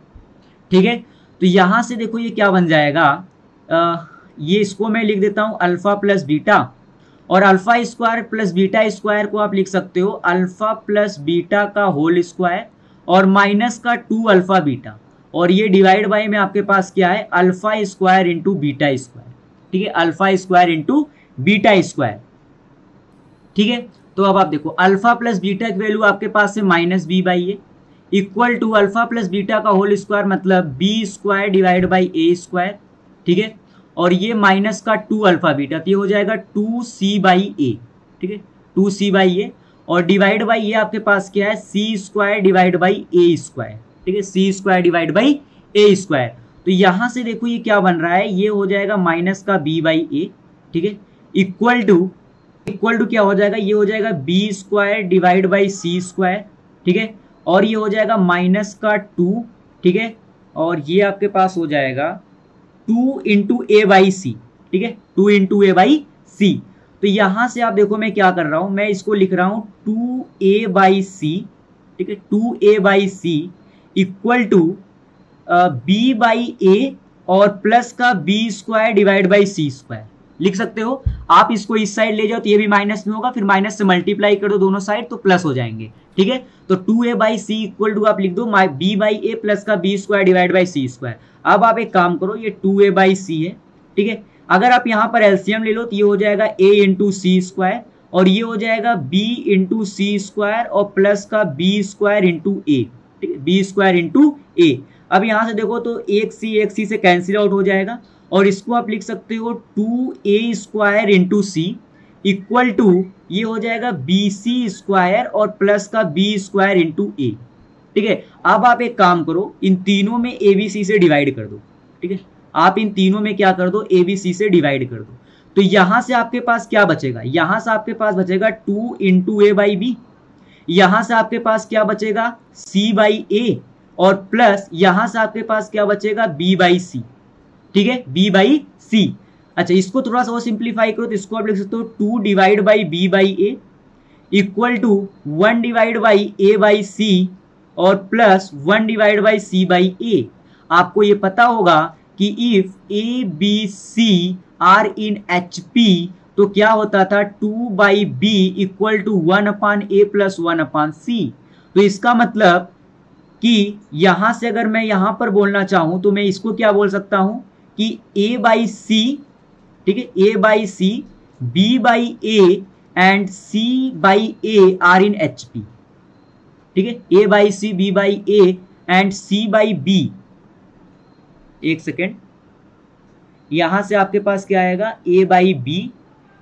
ठीक है, तो यहां से देखो ये क्या बन जाएगा, ये इसको मैं लिख देता हूं अल्फा प्लस बीटा और alpha square plus beta square को आप लिख सकते हो अल्फा प्लस बीटा का होल स्क्वायर और माइनस का 2 अल्फा बीटा, और ये डिवाइड बाय में आपके पास क्या है, alpha square into beta square. ठीक है, alpha square into beta square. ठीक है, तो अब आप देखो अल्फा प्लस बीटा की वैल्यू आपके पास है minus B by A equal to alpha plus beta का होल स्क्वायर मतलब b square divide by A square. ठीक है, और ये माइनस का 2 अल्फा बीटा, तो ये हो जाएगा 2c बाई ए। ठीक है, 2c बाई ए, और डिवाइड बाई ये आपके पास क्या है, C square divide by A square. ठीक है, C square divide by A square. तो यहां से देखो ये क्या बन रहा है, ये हो जाएगा माइनस का बी बाई ए। ठीक है, इक्वल टू क्या हो जाएगा, ये हो जाएगा b square divide by C square. ठीक है, और ये हो जाएगा माइनस का 2। ठीक है, और ये आपके पास हो जाएगा 2 इंटू ए बाई सी। ठीक है, 2 इंटू ए बाई सी। तो यहां से आप देखो मैं क्या कर रहा हूं, मैं इसको लिख रहा हूं 2a बाई सी। ठीक है, 2a by C equal to B by A और प्लस का B square divide by C square लिख सकते हो। आप इसको इस साइड ले जाओ तो ये भी माइनस में होगा, फिर माइनस से मल्टीप्लाई कर दो दोनों साइड तो प्लस हो जाएंगे। ठीक है, तो 2a by C equal to आप लिख दो बी बाई ए प्लस का B square divide by C square. अब आप एक काम करो, ये 2a बाई सी है। ठीक है, अगर आप यहाँ पर एलसीएम ले लो तो ये हो जाएगा a इंटू सी स्क्वायर, और ये हो जाएगा b इंटू सी स्क्वायर और प्लस का b स्क्वायर इंटू ए। ठीक है, b स्क्वायर इंटू ए। अब यहाँ से देखो तो एक सी से कैंसिल आउट हो जाएगा, और इसको आप लिख सकते हो 2a square into c equal to ये हो जाएगा बी सी स्क्वायर और प्लस का b स्क्वायर इंटू ए। ठीक है, अब आप एक काम करो, इन तीनों में ए बी सी से डिवाइड कर दो। ठीक है, आप इन तीनों में क्या कर दो, ए बी सी से डिवाइड कर दो। तो यहां से आपके पास क्या बचेगा, यहां से आपके पास बचेगा 2 इंटू ए बाई बी, यहां से आपके पास क्या बचेगा सी बाई ए, और प्लस यहां से आपके पास क्या बचेगा बी बाई सी। ठीक है, बी बाई सी। अच्छा, इसको थोड़ा सा और सिंप्लीफाई करो तो इसको आप लिख सकते हो 2 divide by B by A equal to 1 divide by A by C और plus 1 divide by C by A. आपको ये पता होगा कि if A B C are in H P तो क्या होता था 2 by B equal to 1 upon A plus 1 upon C. तो इसका मतलब कि यहां से अगर मैं यहां पर बोलना चाहूं तो मैं इसको क्या बोल सकता हूं कि ए बाई सी, ठीक है, A by C, B by A and C by A are in H P. ठीक है, A by C, B by A and C by B. एक सेकेंड, यहां से आपके पास क्या आएगा ए बाई बी,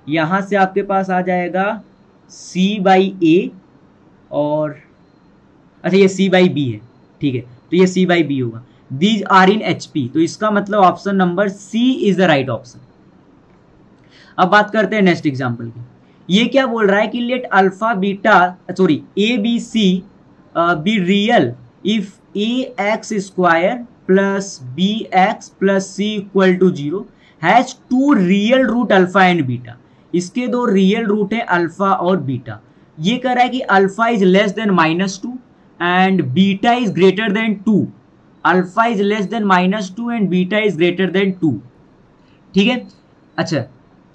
यहां से आपके पास आ जाएगा सी बाई ए, और अच्छा ये सी बाई बी है। ठीक है, तो ये सी बाई बी होगा। These are in H P, तो इसका मतलब option number C is the right option. अब बात करते हैं नेक्स्ट एग्जांपल की। ये क्या बोल रहा है कि let alpha beta sorry a B c be real if a x square plus B x plus C equal to 0 has 2 real root alpha and beta. इसके 2 रियल रूट है अल्फा और बीटा। ये कह रहा है कि alpha is less than -2 and beta is greater than 2। Alpha is less than -2 and beta is greater than 2। ठीक है, अच्छा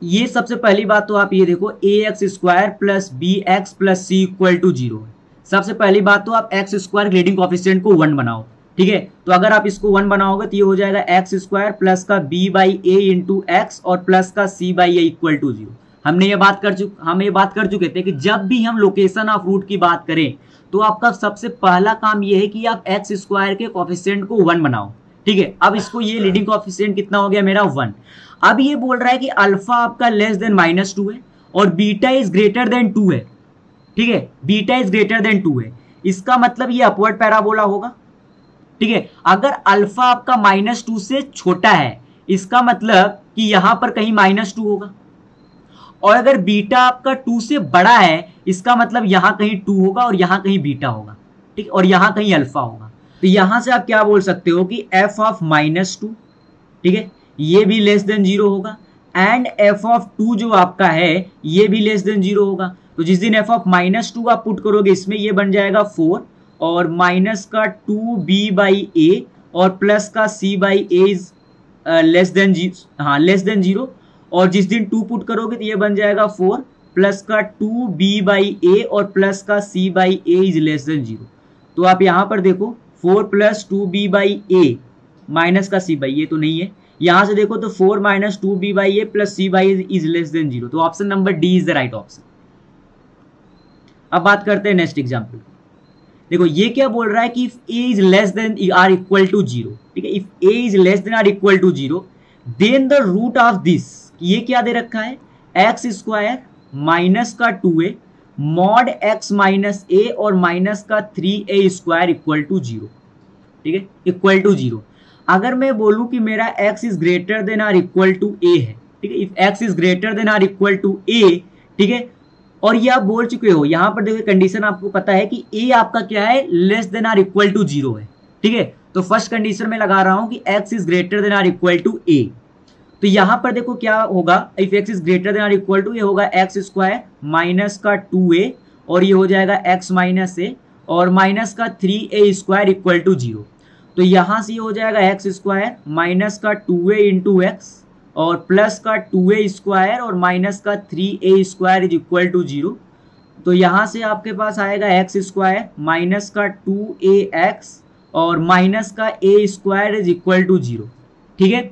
ये सबसे पहली बात तो आप ये देखो A x square plus B x plus C equal to 0 है। सबसे पहली बात तो आप एक्स स्क्वायर लीडिंग कोएफिशिएंट को 1 बनाओ। ठीक है, तो अगर आप इसको 1 बनाओगे तो ये हो जाएगा एक्स स्क्वायर प्लस का b by a into x और प्लस का c by A equal to 0। हम ये बात कर चुके थे कि जब भी हम लोकेशन ऑफ रूट की बात करें तो आपका सबसे पहला काम ये है कि आप एक्स स्क्वायर के कोएफिशिएंट को 1 बनाओ। ठीक है, अब इसको ये लीडिंग कोएफिशिएंट कितना हो गया मेरा 1। अब ये बोल रहा है कि अल्फा आपका लेस देन -2 है और बीटा इज ग्रेटर देन 2 है। ठीक है, बीटा इज ग्रेटर देन 2 है, इसका मतलब ये अपवर्ड पैराबोला होगा। ठीक है, अगर अल्फा आपका -2 से छोटा है इसका मतलब कि यहां पर कहीं -2 होगा, और अगर बीटा आपका 2 से बड़ा है इसका मतलब यहां कहीं 2 होगा और यहां कहीं बीटा होगा। ठीक, और यहां कहीं अल्फा होगा। तो यहां से आप क्या बोल सकते हो कि f ऑफ -2, ठीक है, ये भी लेस देन 0 होगा, एंड f ऑफ 2 जो आपका है ये भी लेस देन 0 होगा। तो जिस दिन f ऑफ -2 आप पुट करोगे इसमें ये बन जाएगा 4 और माइनस का 2b बाई ए और प्लस का c by A is less than 0, और जिस दिन 2 पुट करोगे तो ये बन जाएगा 4 प्लस का 2b बाई ए और प्लस का c by A is less than 0। तो आप यहाँ पर देखो 4 plus 2b by A minus का c बाई ए तो नहीं है, यहाँ से देखो तो 4 minus 2b by a plus c by is less than 0, तो option number D is the right option. अब बात करते हैं नेक्स्ट एग्जाम्पल। देखो ये क्या बोल रहा है कि if a is less than or equal to 0, ठीक है, if a is less than or equal to 0 then the root of this, ये क्या दे रखा है एक्स स्क्वायर माइनस का 2a mod x minus a और माइनस का 3a स्क्वायर इक्वल टू 0, ठीक है, इक्वल टू 0। अगर मैं बोलूं कि मेरा x is greater than or equal to a है, ठीक है, if x is greater than or equal to a, ठीक है, और ये आप बोल चुके हो, यहां पर देखिए कंडीशन आपको पता है कि a आपका क्या है less than or equal to 0 है, ठीक है, तो फर्स्ट कंडीशन में लगा रहा हूं कि x is greater than or equal to a। तो यहां पर देखो क्या होगा, if x is greater than or equal to, ये होगा एक्स स्क्वायर माइनस का 2a और ये हो जाएगा x माइनस ए और माइनस का 3a स्क्वायर इक्वल टू 0। तो यहां से ये हो जाएगा एक्स स्क्वायर माइनस का 2a इंटू एक्स और प्लस का 2a स्क्वायर और माइनस का 3a square is equal to 0। तो यहाँ से आपके पास आएगा एक्स स्क्वायर माइनस का 2ax और माइनस का a square is equal to 0, ठीक है।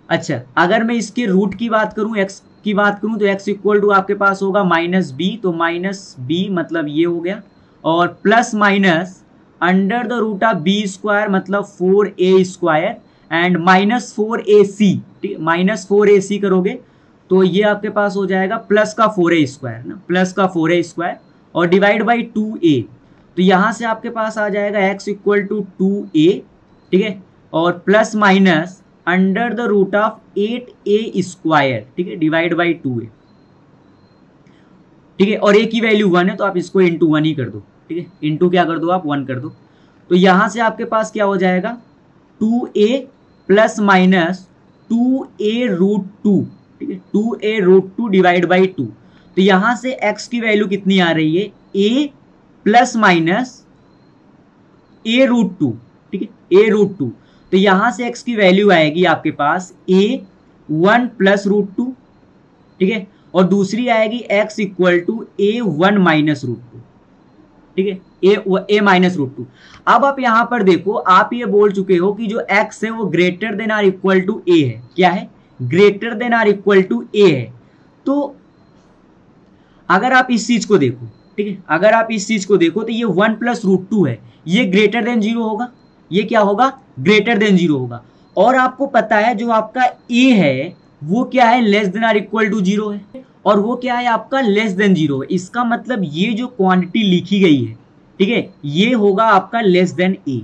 अच्छा, अगर मैं इसके रूट की बात करूँ, x की बात करूँ, तो x इक्वल टू आपके पास होगा माइनस बी, तो माइनस बी मतलब ये हो गया, और plus minus under the root of B square मतलब 4a square and minus 4ac, ठीक है, माइनस 4ac करोगे तो ये आपके पास हो जाएगा प्लस का 4a स्क्वायर ना, प्लस का 4a स्क्वायर और डिवाइड बाई 2a। तो यहाँ से आपके पास आ जाएगा x इक्वल टू 2a, ठीक है, और plus minus under the root of 8a square, ठीक है, डिवाइड बाई 2a, ठीक है, और a की वैल्यू 1 है तो आप इसको इंटू 1 ही कर दो, ठीक है, इंटू क्या कर दो आप 1 कर दो। तो यहां से आपके पास क्या हो जाएगा 2a plus minus 2a root 2, ठीक है, 2a रूट 2 डिवाइड बाई 2। तो यहां से x की वैल्यू कितनी आ रही है a plus minus a root 2, ठीक है, a रूट 2। तो यहां से x की वैल्यू आएगी आपके पास a 1 प्लस रूट 2, ठीक है, और दूसरी आएगी x equal to a 1 minus root 2, ठीक है, a माइनस रूट 2। अब आप यहां पर देखो, आप ये बोल चुके हो कि जो x है वो greater than or equal to a है, क्या है greater than or equal to a है। तो अगर आप इस चीज को देखो, ठीक है, अगर आप इस चीज को देखो तो ये 1 प्लस रूट 2 है, ये ग्रेटर देन 0 होगा, ये क्या होगा ग्रेटर देन 0 होगा। और आपको पता है जो आपका a है वो क्या है less than or equal to 0 है, और वो क्या है आपका लेस देन 0 है। इसका मतलब ये जो क्वांटिटी लिखी गई है, ठीक है, ये होगा आपका लेस देन a,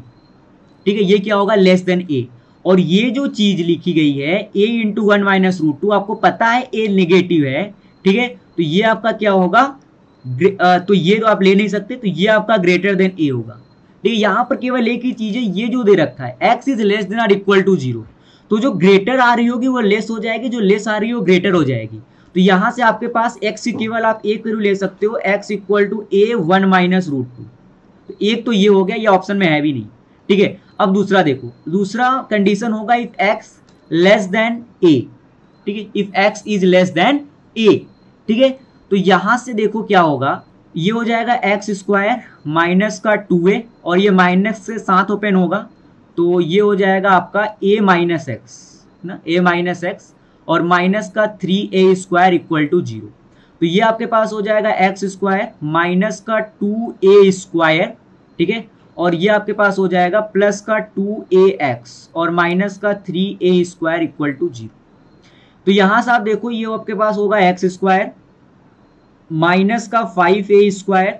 ठीक है, ये क्या होगा लेस देन a। और ये जो चीज लिखी गई है a इंटू 1 माइनस रूट 2, आपको पता है a नेगेटिव है, ठीक है, तो ये आपका क्या होगा तो ये तो आप ले नहीं सकते, तो ये आपका ग्रेटर देन a होगा। देखिए यहाँ पर केवल एक ही चीज है, ये जो दे रखा है x is less than or equal to 0, तो जो ग्रेटर आ रही होगी वो लेस हो जाएगी, जो लेस आ रही हो ग्रेटर हो जाएगी। तो यहाँ से आपके पास x की केवल आप एक वैल्यू ले सकते हो, x equal to a 1 minus root 2, तो एक तो ये हो गया, ये ऑप्शन में है भी नहीं, ठीक है। अब दूसरा देखो, दूसरा कंडीशन होगा if x less than a, ठीक है, if x is less then a, ठीक है। तो यहां से देखो क्या होगा, ये हो जाएगा एक्स स्क्वायर माइनस का 2a और ये माइनस से साथ ओपन होगा, तो ये हो जाएगा आपका a माइनस एक्स ना, a माइनस एक्स और माइनस का 3a स्क्वायर इक्वल टू 0। तो ये आपके पास हो जाएगा एक्स स्क्वायर माइनस का 2a स्क्वायर, ठीक है, और ये आपके पास हो जाएगा प्लस का 2ax और माइनस का 3a स्क्वायर इक्वल टू 0। तो यहां से आप देखो ये आपके पास होगा एक्स स्क्वायर माइनस का 5a स्क्वायर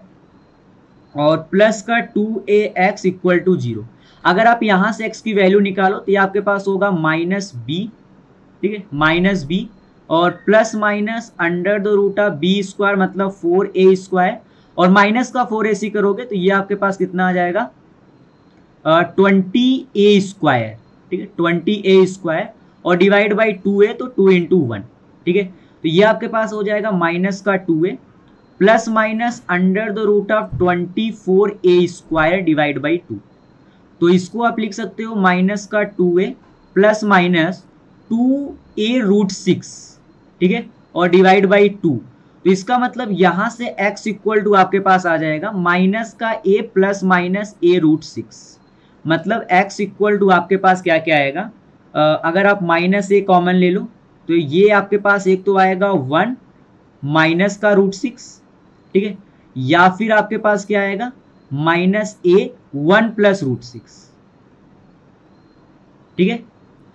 और प्लस का 2ax इक्वल टू 0। अगर आप यहां से x की वैल्यू निकालो तो ये आपके पास होगा माइनस b, ठीक है, माइनस b और plus minus under the root of b square मतलब 4a स्क्वायर और माइनस का 4ac करोगे तो ये आपके पास कितना आ जाएगा 20a स्क्वायर, ठीक है, 20a स्क्वायर और डिवाइड बाई 2a तो 2 इंटू 1, ठीक है। तो ये आपके पास हो जाएगा माइनस का 2a plus minus under the root of 24a square divide by 2। तो इसको आप लिख सकते हो माइनस का 2a plus minus 2a root 6, ठीक है, और डिवाइड बाई 2। तो तो इसका मतलब यहां से x इक्वल टू आपके पास आ जाएगा माइनस का a plus minus a root 6। मतलब x इक्वल टू आपके पास क्या क्या आएगा, अगर आप माइनस a कॉमन ले लो तो ये आपके पास एक तो आएगा 1 माइनस का रूट 6, ठीक है, या फिर आपके पास क्या आएगा माइनस a 1 प्लस रूट 6, ठीक है।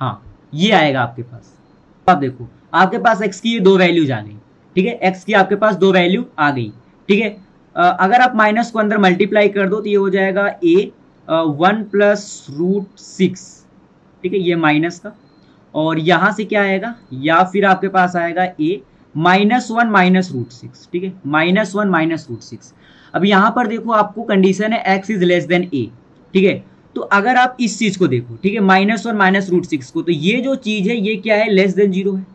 हाँ, ये आएगा आपके पास। आप देखो आपके पास x की ये दो वैल्यूज आ गई, ठीक है, x की आपके पास दो वैल्यू आ गई, ठीक है। अगर आप माइनस को अंदर मल्टीप्लाई कर दो तो ये हो जाएगा a 1 प्लस रूट 6, ठीक है, ये माइनस का, और यहां से क्या आएगा, या फिर आपके पास आएगा a माइनस 1 माइनस रूट 6, ठीक है, माइनस 1 माइनस रूट 6। अब यहां पर देखो आपको कंडीशन है x is less then a, ठीक है। तो अगर आप इस चीज को देखो, ठीक है, माइनस 1 माइनस रूट 6 को, तो ये जो चीज है ये क्या है, लेस देन 0 है।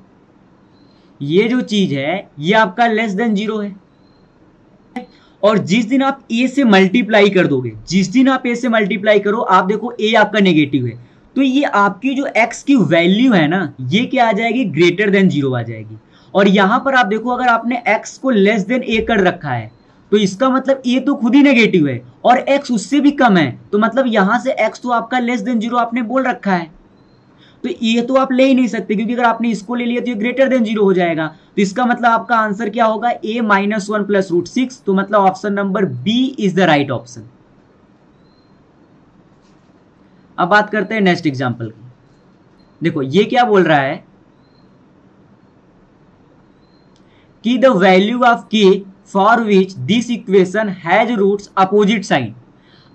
ये जो चीज है ये आपका लेस देन 0 है। और जिस दिन आप a से मल्टीप्लाई कर दोगे, जिस दिन आप a से मल्टीप्लाई करो, आप देखो a आपका नेगेटिव है, तो ये आपकी जो x की वैल्यू है ना, ये क्या आ जाएगी, ग्रेटर देन 0 आ जाएगी। और यहां पर आप देखो अगर आपने x को लेस देन a कर रखा है तो इसका मतलब a तो खुद ही नेगेटिव है और x उससे भी कम है, तो मतलब यहां से x तो आपका लेस देन 0 आपने बोल रखा है, तो ये तो आप ले ही नहीं सकते, क्योंकि अगर आपने इसको ले लिया तो ये ग्रेटर देन 0 हो जाएगा। तो इसका मतलब आपका आंसर क्या होगा, a माइनस 1 प्लस रूट 6। तो मतलब option number B is the right option. अब बात करते हैं नेक्स्ट एग्जांपल की। देखो ये क्या बोल रहा है कि the value of k for which this equation has roots opposite sign.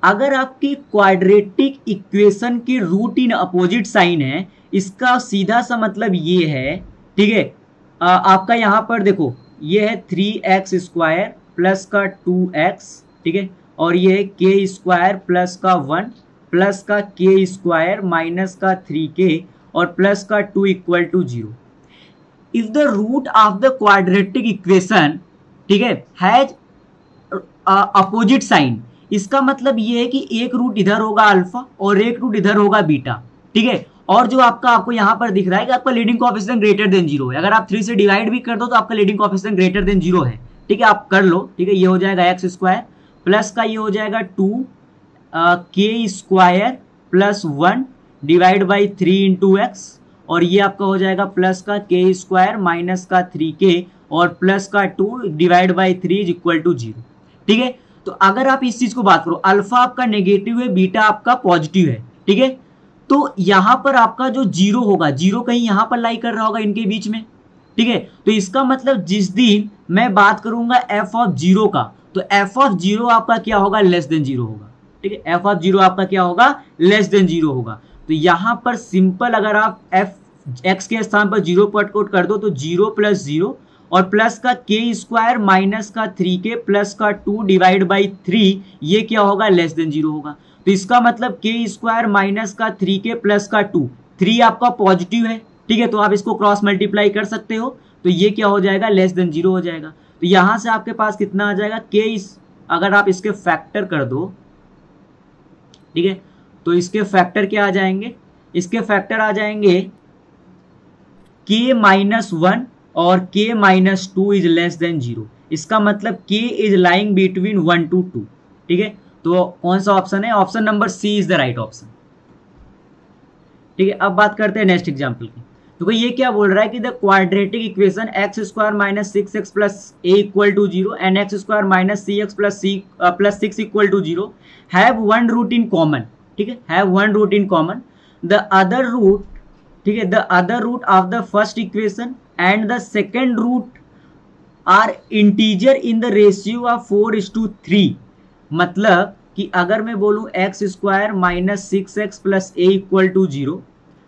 अगर आपकी क्वाड्रेटिक इक्वेशन की रूट इन अपोजिट साइन है, इसका सीधा सा मतलब ये है, ठीक है, आपका यहां पर देखो ये है 3x स्क्वायर प्लस का 2x, ठीक है, और ये है k स्क्वायर प्लस का 1 प्लस का k स्क्वायर माइनस का 3k और प्लस का 2 equal to 0। If the root of the quadratic equation, ठीक है, हैज अपोजिट साइन, इसका मतलब ये है कि एक रूट इधर होगा अल्फा और एक रूट इधर होगा बीटा, ठीक है, और जो आपको यहां पर दिख रहा है कि आपका लीडिंग कोएफिशिएंट ग्रेटर देन 0 है। अगर आप 3 से डिवाइड भी कर दो तो आपका लीडिंग कोएफिशिएंट ग्रेटर देन 0 है, ठीक है, आप कर लो, ठीक है। ये हो जाएगा एक्स स्क्वायर प्लस का ये हो जाएगा 2 के square plus 1 divide by 3 into x, और ये आपका हो जाएगा प्लस का के स्क्वायर माइनस का 3k और प्लस का 2 divide by 3 is equal to 0, ठीक है। तो अगर आप इस चीज को बात करो, अल्फा आपका नेगेटिव है, बीटा आपका पॉजिटिव है, ठीक है, तो यहां पर आपका जो 0 होगा, 0 कहीं यहां पर लाई कर रहा होगा इनके बीच में, ठीक है। तो इसका मतलब जिस दिन मैं बात करूंगा एफ ऑफ 0 का, तो एफ ऑफ 0 आपका क्या होगा, लेस देन 0 होगा, ठीक है, एफ ऑफ 0 आपका क्या होगा, लेस देन 0 होगा। तो यहां पर सिंपल अगर आप एफ एक्स के स्थान पर 0 पुट कर दो तो 0 प्लस 0 और प्लस का के स्क्वायर माइनस का 3k प्लस का 2 डिवाइड बाई 3, ये क्या होगा, लेस देन 0 होगा। तो इसका मतलब के स्क्वायर माइनस का 3k प्लस का 2, 3 आपका पॉजिटिव है, ठीक है, तो आप इसको क्रॉस मल्टीप्लाई कर सकते हो, तो ये क्या हो जाएगा, लेस देन 0 हो जाएगा। तो यहां से आपके पास कितना आ जाएगा, अगर आप इसके फैक्टर कर दो, ठीक है, तो इसके फैक्टर क्या आ जाएंगे, इसके फैक्टर आ जाएंगे k माइनस 1 और k minus 2 is less than 0। इसका मतलब k is lying between 1 to 2, ठीक है। तो कौन सा ऑप्शन है, option number C is the right option, ठीक है। अब बात करते हैं नेक्स्ट एग्जांपल की। तो ये क्या बोल रहा है कि the quadratic equation x square minus 6x plus a equal to 0 and x square minus c plus 6 equal to 0 have one root in common, ठीक है, have one root in common, the other root, ठीक है, the other root of the first equation and the second root are integer in the ratio of 4:3। मतलब कि अगर मैं बोलूं x square minus 6x plus a equal to 0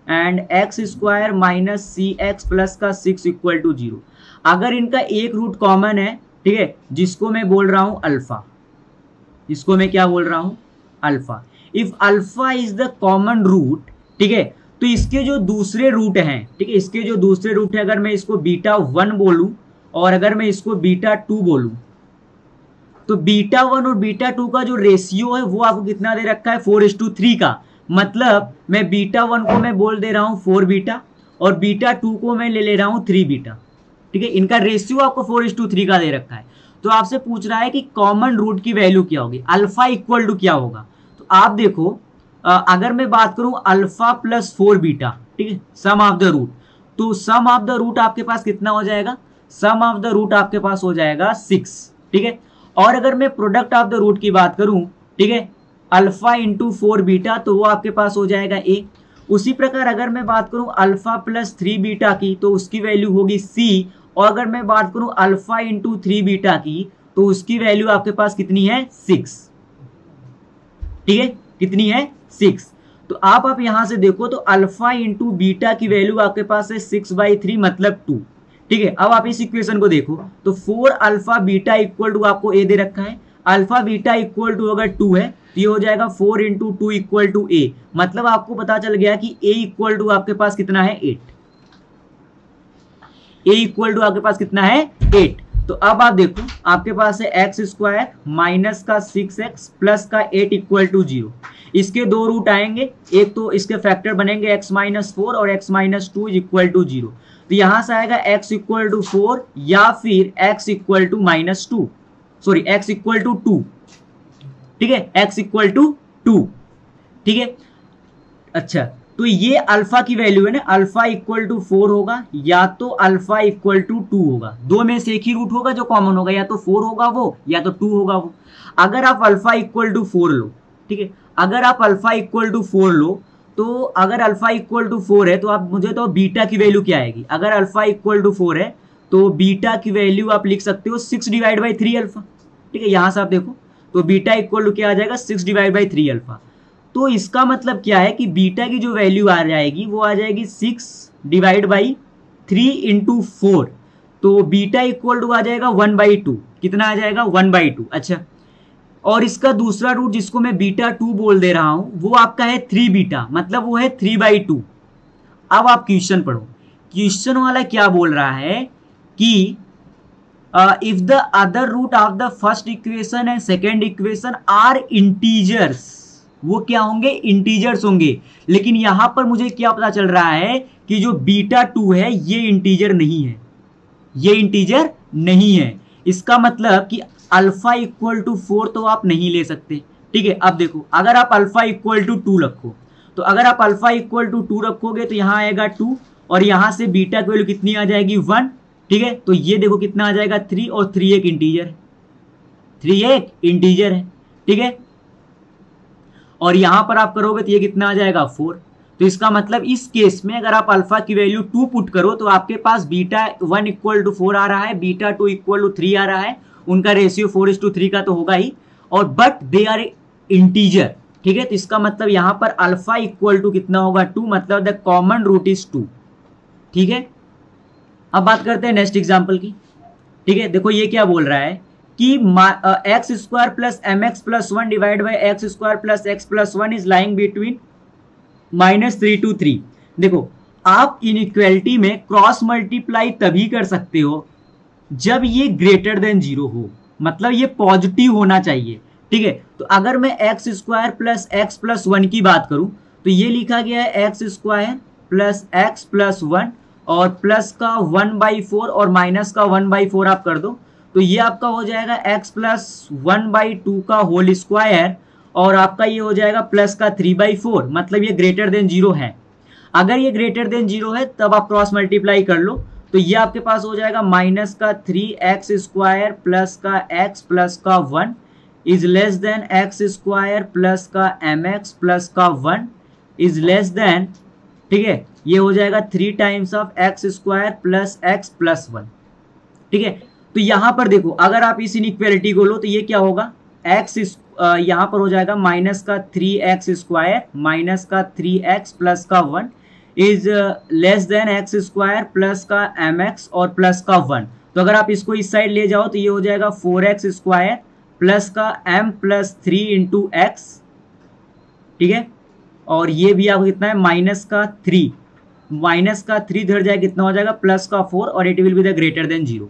and x square minus c x plus का 6 equal to 0, अगर इनका एक root common है, ठीक है, जिसको मैं बोल रहा हूं अल्फा, इसको मैं क्या बोल रहा हूं, alpha. If alpha is the common root, ठीक है, तो इसके जो दूसरे रूट हैं, ठीक है, इसके जो दूसरे रूट है, अगर मैं इसको बीटा 1 बोलूं और अगर मैं इसको बीटा 2 बोलूं, तो बीटा 1 और बीटा 2 का जो रेशियो है वो आपको कितना दे रखा है, 4:3 का। मतलब मैं बीटा 1 को मैं बोल दे रहा हूं 4 बीटा और बीटा 2 को मैं ले रहा हूं 3 बीटा, ठीक है, इनका रेशियो आपको 4:3 का दे रखा है। तो आपसे पूछ रहा है कि कॉमन रूट की वैल्यू क्या होगी, अल्फा इक्वल टू क्या होगा। तो आप देखो अगर मैं बात करूं अल्फा प्लस 4 बीटा, ठीक है, सम ऑफ द रूट, तो सम ऑफ द रूट आपके पास कितना हो जाएगा, सम ऑफ द रूट आपके पास हो जाएगा 6, ठीक है। और अगर मैं प्रोडक्ट ऑफ द रूट की बात करूं, ठीक है, अल्फा इंटू 4 बीटा, तो वो आपके पास हो जाएगा ए। उसी प्रकार अगर मैं बात करूं अल्फा प्लस 3 बीटा की, तो उसकी वैल्यू होगी सी। और अगर मैं बात करूं अल्फा इंटू 3 बीटा की, तो उसकी वैल्यू आपके पास कितनी है, 6, ठीक है, कितनी है, 6। तो आप यहां से देखो तो अल्फा इंटू बीटा की वैल्यू आपके पास है 6/3 मतलब 2, ठीक है। अब आप इस इक्वेशन को देखो तो 4 अल्फा बीटा इक्वल टू आपको ए दे रखा है, अल्फा बीटा इक्वल टू अगर 2 है तो ये हो जाएगा 4 इंटू 2 इक्वल टू ए, मतलब आपको पता चल गया कि ए इक्वल टू आपके पास कितना है, 8। ए इक्वल टू आपके पास कितना है, 8। तो अब आप देखो आपके पास है एक्स स्क्वायर माइनस का 6x प्लस का 8 इक्वल टू 0। इसके दो रूट आएंगे, एक तो इसके फैक्टर बनेंगे x-4 और x-2 इक्वल टू 0। तो यहां से आएगा x इक्वल टू 4 या फिर x equal to -2, sorry x equal to 2, ठीक है, x इक्वल टू 2, ठीक है। अच्छा, तो ये अल्फा की वैल्यू है ना, अल्फा इक्वल टू 4 होगा या तो अल्फा इक्वल टू 2 होगा, दो में से एक ही रूट होगा जो कॉमन होगा, या तो 4 होगा वो या तो 2 होगा वो। अगर आप अल्फा इक्वल टू 4 लो, ठीक है, अगर आप अल्फा इक्वल टू 4 लो, तो अगर अल्फा इक्वल टू 4 है तो आप मुझे तो बीटा की वैल्यू क्या आएगी, अगर अल्फा इक्वल टू 4 है तो बीटा की वैल्यू आप लिख सकते हो 6/3 अल्फा, ठीक है। यहां से आप देखो तो बीटा इक्वल टू क्या आ जाएगा, 6/3 अल्फा। तो इसका मतलब क्या है कि बीटा की जो वैल्यू आ जाएगी वो आ जाएगी 6/3 इंटू 4, तो बीटा इक्वल टू आ जाएगा 1/2, कितना आ जाएगा, 1/2। अच्छा, और इसका दूसरा रूट जिसको मैं बीटा 2 बोल दे रहा हूं वो आपका है 3 बीटा, मतलब वो है 3/2। अब आप क्वेश्चन पढ़ो, क्वेश्चन वाला क्या बोल रहा है कि if the other root of the first equation and second equation are integers, वो क्या होंगे, इंटीजर्स होंगे। लेकिन यहां पर मुझे क्या पता चल रहा है कि जो बीटा 2 है ये इंटीजर नहीं है, ये इंटीजर नहीं है। इसका मतलब कि अल्फा इक्वल टू 4 तो आप नहीं ले सकते, ठीक है। अब देखो अगर आप अल्फा इक्वल टू 2 रखो, तो अगर आप अल्फा इक्वल टू 2 रखोगे तो यहां आएगा 2 और यहां से बीटा की वैल्यू कितनी आ जाएगी, 1, ठीक है। तो ये देखो कितना आ जाएगा 3, और 3 एक इंटीजर है, 3 एक इंटीजर है, ठीक है। और यहां पर आप करोगे तो ये कितना आ जाएगा, 4। तो इसका मतलब इस केस में अगर आप अल्फा की वैल्यू 2 पुट करो तो आपके पास बीटा 1 इक्वल टू 4 आ रहा है, बीटा 2 इक्वल टू 3 आ रहा है, उनका रेशियो 4:3 का तो होगा ही, और बट दे आर इंटीजर, ठीक है। तो इसका मतलब यहां पर अल्फा इक्वल टू कितना होगा, 2, मतलब द कॉमन रूट इज 2, ठीक है। अब बात करते हैं नेक्स्ट एग्जांपल की, ठीक है। देखो ये क्या बोल रहा है कि X square plus mx plus 1 divide by x square plus x plus 1 is lying between -3 to 3। देखो आप इनइक्वालिटी में क्रॉस मल्टीप्लाई तभी कर सकते हो जब ये ग्रेटर देन 0 हो, मतलब ये पॉजिटिव होना चाहिए, ठीक है। तो अगर मैं x square plus x plus 1 की बात करूं तो ये लिखा गया है x square plus x plus 1 और प्लस का 1/4 और माइनस का 1/4 आप कर दो, तो ये आपका हो जाएगा x प्लस 1/2 का होल स्क्वायर, और आपका ये हो जाएगा प्लस का 3/4, मतलब ये ग्रेटर देन 0 है। अगर ये ग्रेटर देन 0 है तब आप क्रॉस मल्टीप्लाई कर लो, तो ये आपके पास हो जाएगा माइनस का 3x स्क्वायर प्लस का x प्लस का 1 is less then x square plus का mx प्लस का 1 इज लेस देन, ठीक है, ये हो जाएगा 3 times of x square plus x plus 1, ठीक है। तो यहां पर देखो अगर आप इस इनइक्वालिटी को लो तो ये क्या होगा, x यहां पर हो जाएगा माइनस का 3x स्क्वायर माइनस का 3x प्लस का 1 is less then x square plus का mx और प्लस का 1। तो अगर आप इसको इस साइड ले जाओ तो ये हो जाएगा 4x स्क्वायर प्लस का m प्लस 3 इंटू एक्स, ठीक है। और ये भी आपको कितना है, माइनस का 3 इधर जाए कितना हो जाएगा, प्लस का 4, और it will be the greater than 0।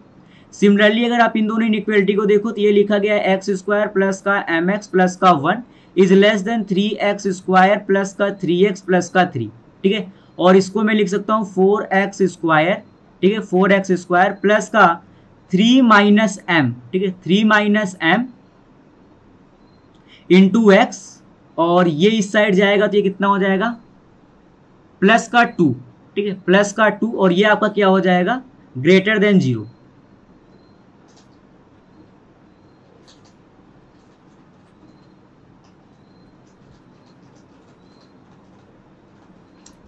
Similarly अगर आप इन दोनों इनइक्वालिटी को देखो तो ये लिखा गया है एक्स स्क्वायर प्लस का mx प्लस का 1 is less then 3x square plus का 3x प्लस का 3, ठीक है। और इसको मैं लिख सकता हूँ 4x स्क्वायर, ठीक है, 4x² प्लस का 3 माइनस एम, ठीक है, 3 माइनस एम इंटू एक्स, और ये इस साइड जाएगा तो ये कितना हो जाएगा प्लस का 2, ठीक है, प्लस का 2, और ये आपका क्या हो जाएगा ग्रेटर देन 0।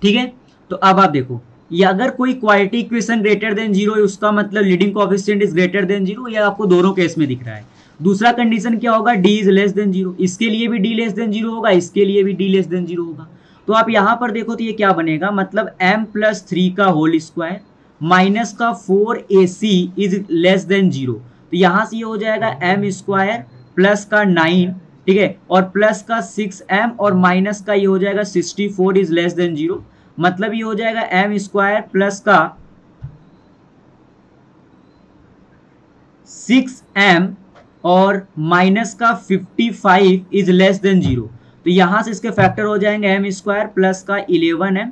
ठीक है, तो अब आप देखो, ये अगर कोई क्वालिटी इक्वेशन ग्रेटर देन 0 है उसका मतलब leading coefficient is greater than 0, ये आपको दोनों केस में दिख रहा है। दूसरा कंडीशन क्या होगा, d इज लेस देन 0, इसके लिए भी d लेस देन 0 होगा, इसके लिए भी d लेस देन 0 होगा। तो आप यहां पर देखो तो ये क्या बनेगा, मतलब m+3 का होल स्क्वायर माइनस का 4ac इज लेस देन 0। तो यहां से ये हो जाएगा m² प्लस का 9, ठीक है, और प्लस का 6m और माइनस का ये हो जाएगा 64 इज लेस देन 0। मतलब ये हो जाएगा m² प्लस का 6m और माइनस का 55 इज लेस देन 0। तो यहां से इसके फैक्टर हो जाएंगे m² प्लस का 11m,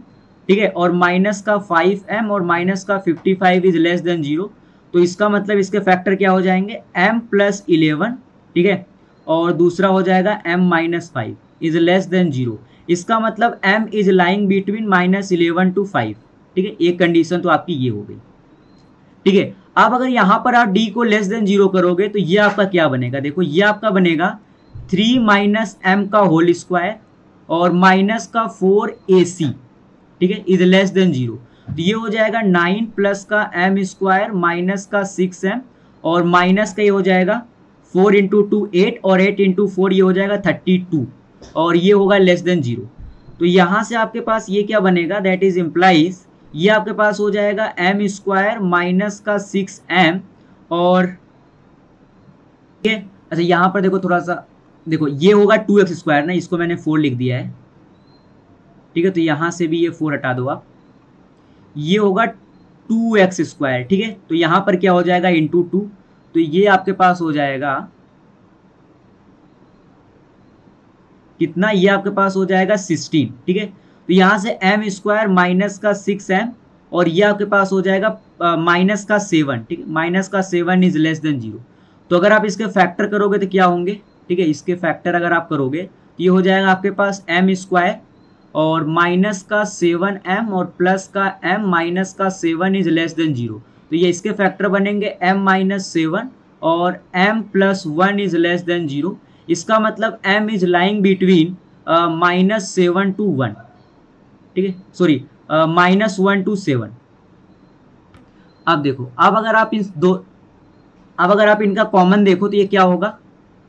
ठीक है, और माइनस का 5m और माइनस का 55 इज लेस देन 0। तो इसका मतलब इसके फैक्टर क्या हो जाएंगे m+11, ठीक है, और दूसरा हो जाएगा m-5 इज लेस देन 0। इसका मतलब m is lying between -11 to 5, ठीक है, एक कंडीशन तो आपकी ये हो गई। ठीक है, अब अगर यहां पर आप d को लेस देन 0 करोगे तो ये आपका क्या बनेगा, देखो ये आपका बनेगा 3 माइनस m का होल स्क्वायर और माइनस का 4ac, ठीक है, इज लेस देन 0। तो ये हो जाएगा 9 प्लस का m² माइनस का 6m और माइनस का ये हो जाएगा 4 इंटू 2 8 और 8 इंटू 4 ये हो जाएगा 32, और ये होगा लेस देन 0। तो यहां से आपके पास ये क्या बनेगा, दैट इज इम्प्लाइज ये आपके पास हो जाएगा m² माइनस का 6m और ठीक है। अच्छा यहां पर देखो थोड़ा सा, देखो ये होगा 2x² ना, इसको मैंने 4 लिख दिया है, ठीक है, तो यहां से भी ये 4 हटा दो आप, ये होगा 2x², ठीक है, तो यहां पर क्या हो जाएगा इंटू 2, तो ये आपके पास हो जाएगा कितना, ये आपके पास हो जाएगा 16, ठीक है। तो यहां से m² माइनस का 6m और ये आपके पास हो जाएगा माइनस का 7, ठीक है, माइनस का 7 इज लेस देन 0। तो अगर आप इसके फैक्टर करोगे तो क्या होंगे, ठीक है, इसके फैक्टर अगर आप करोगे तो ये हो जाएगा आपके पास m² और माइनस का 7m और प्लस का m माइनस का 7 इज लेस देन 0। तो ये इसके फैक्टर बनेंगे m-7 और m+1 इज लेस देन 0। इसका मतलब m is lying between -7 to 1, ठीक है, सॉरी -1 to 7। अब देखो, अब अगर आप इनका कॉमन देखो तो ये क्या होगा,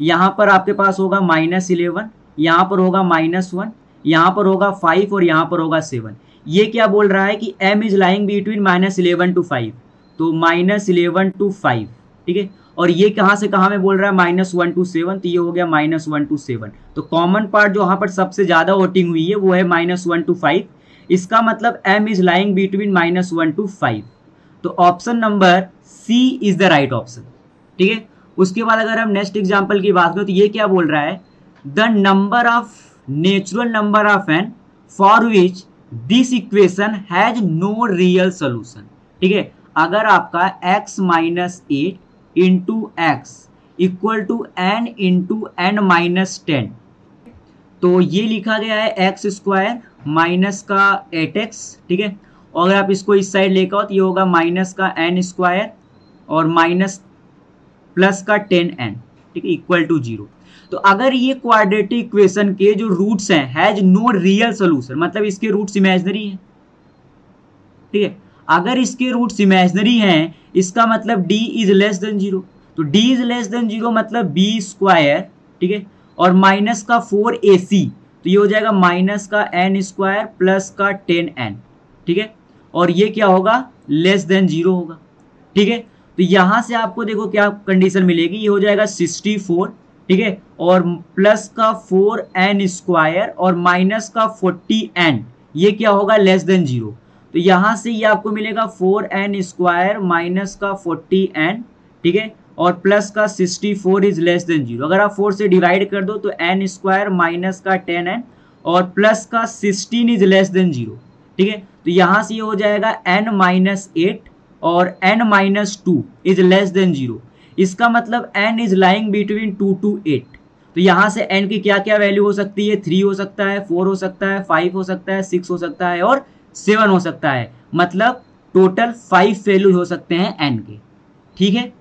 यहां पर आपके पास होगा -11, यहां पर होगा -1, यहां पर होगा 5 और यहां पर होगा 7। ये क्या बोल रहा है कि m is lying between -11 to 5, तो -11 to 5, ठीक है, और ये कहां से कहां में बोल रहा है -1 to 7, तो ये हो गया -1 to 7। तो कॉमन पार्ट जो वहां पर सबसे ज्यादा वोटिंग हुई है वो है -1 to 5। इसका मतलब m is lying between -1 to 5। तो option number C is the right option, ठीक है। उसके बाद अगर हम नेक्स्ट एग्जांपल की बात करें तो ये क्या बोल रहा है, the number of natural number of n for which this equation has no real solution, ठीक है। अगर आपका x-8 into x equal to n into n-10, तो ये लिखा गया है x² माइनस का 8x, ठीक है, और अगर आप इसको इस साइड लेकर आओ तो ये होगा माइनस का n² और माइनस प्लस का 10n, ठीक है, इक्वल टू 0। तो अगर ये क्वाड्रेटिक इक्वेशन के जो रूट्स हैं हैज नो रियल सोल्यूशन, मतलब इसके रूट्स इमेजिनरी हैं, ठीक है। अगर इसके रूट्स इमेजिनरी हैं इसका मतलब d इज लेस देन 0, तो d इज लेस देन 0 मतलब b², ठीक है, और माइनस का 4ac, तो ये हो जाएगा माइनस का n² प्लस का 10n, ठीक है, और ये क्या होगा लेस देन 0 होगा, ठीक है। तो यहां से आपको देखो क्या कंडीशन मिलेगी, ये हो जाएगा 64, ठीक है, और प्लस का 4n² और माइनस का 40n, ये क्या होगा लेस देन 0। तो यहां से ये आपको मिलेगा 4n² माइनस का 40n, ठीक है, और प्लस का 64 इज लेस देन 0। अगर आप 4 से डिवाइड कर दो तो n² माइनस का 10n और प्लस का 16 इज लेस देन 0, ठीक है। तो यहां से ये हो जाएगा n-8 और n minus 2 is less than 0, इसका मतलब n is lying between 2 to 8। तो यहां से n की क्या क्या वैल्यू हो सकती है, 3 हो सकता है, 4 हो सकता है, 5 हो सकता है, 6 हो सकता है और 7 हो सकता है। मतलब टोटल 5 वैल्यू हो सकते हैं n के। ठीक है,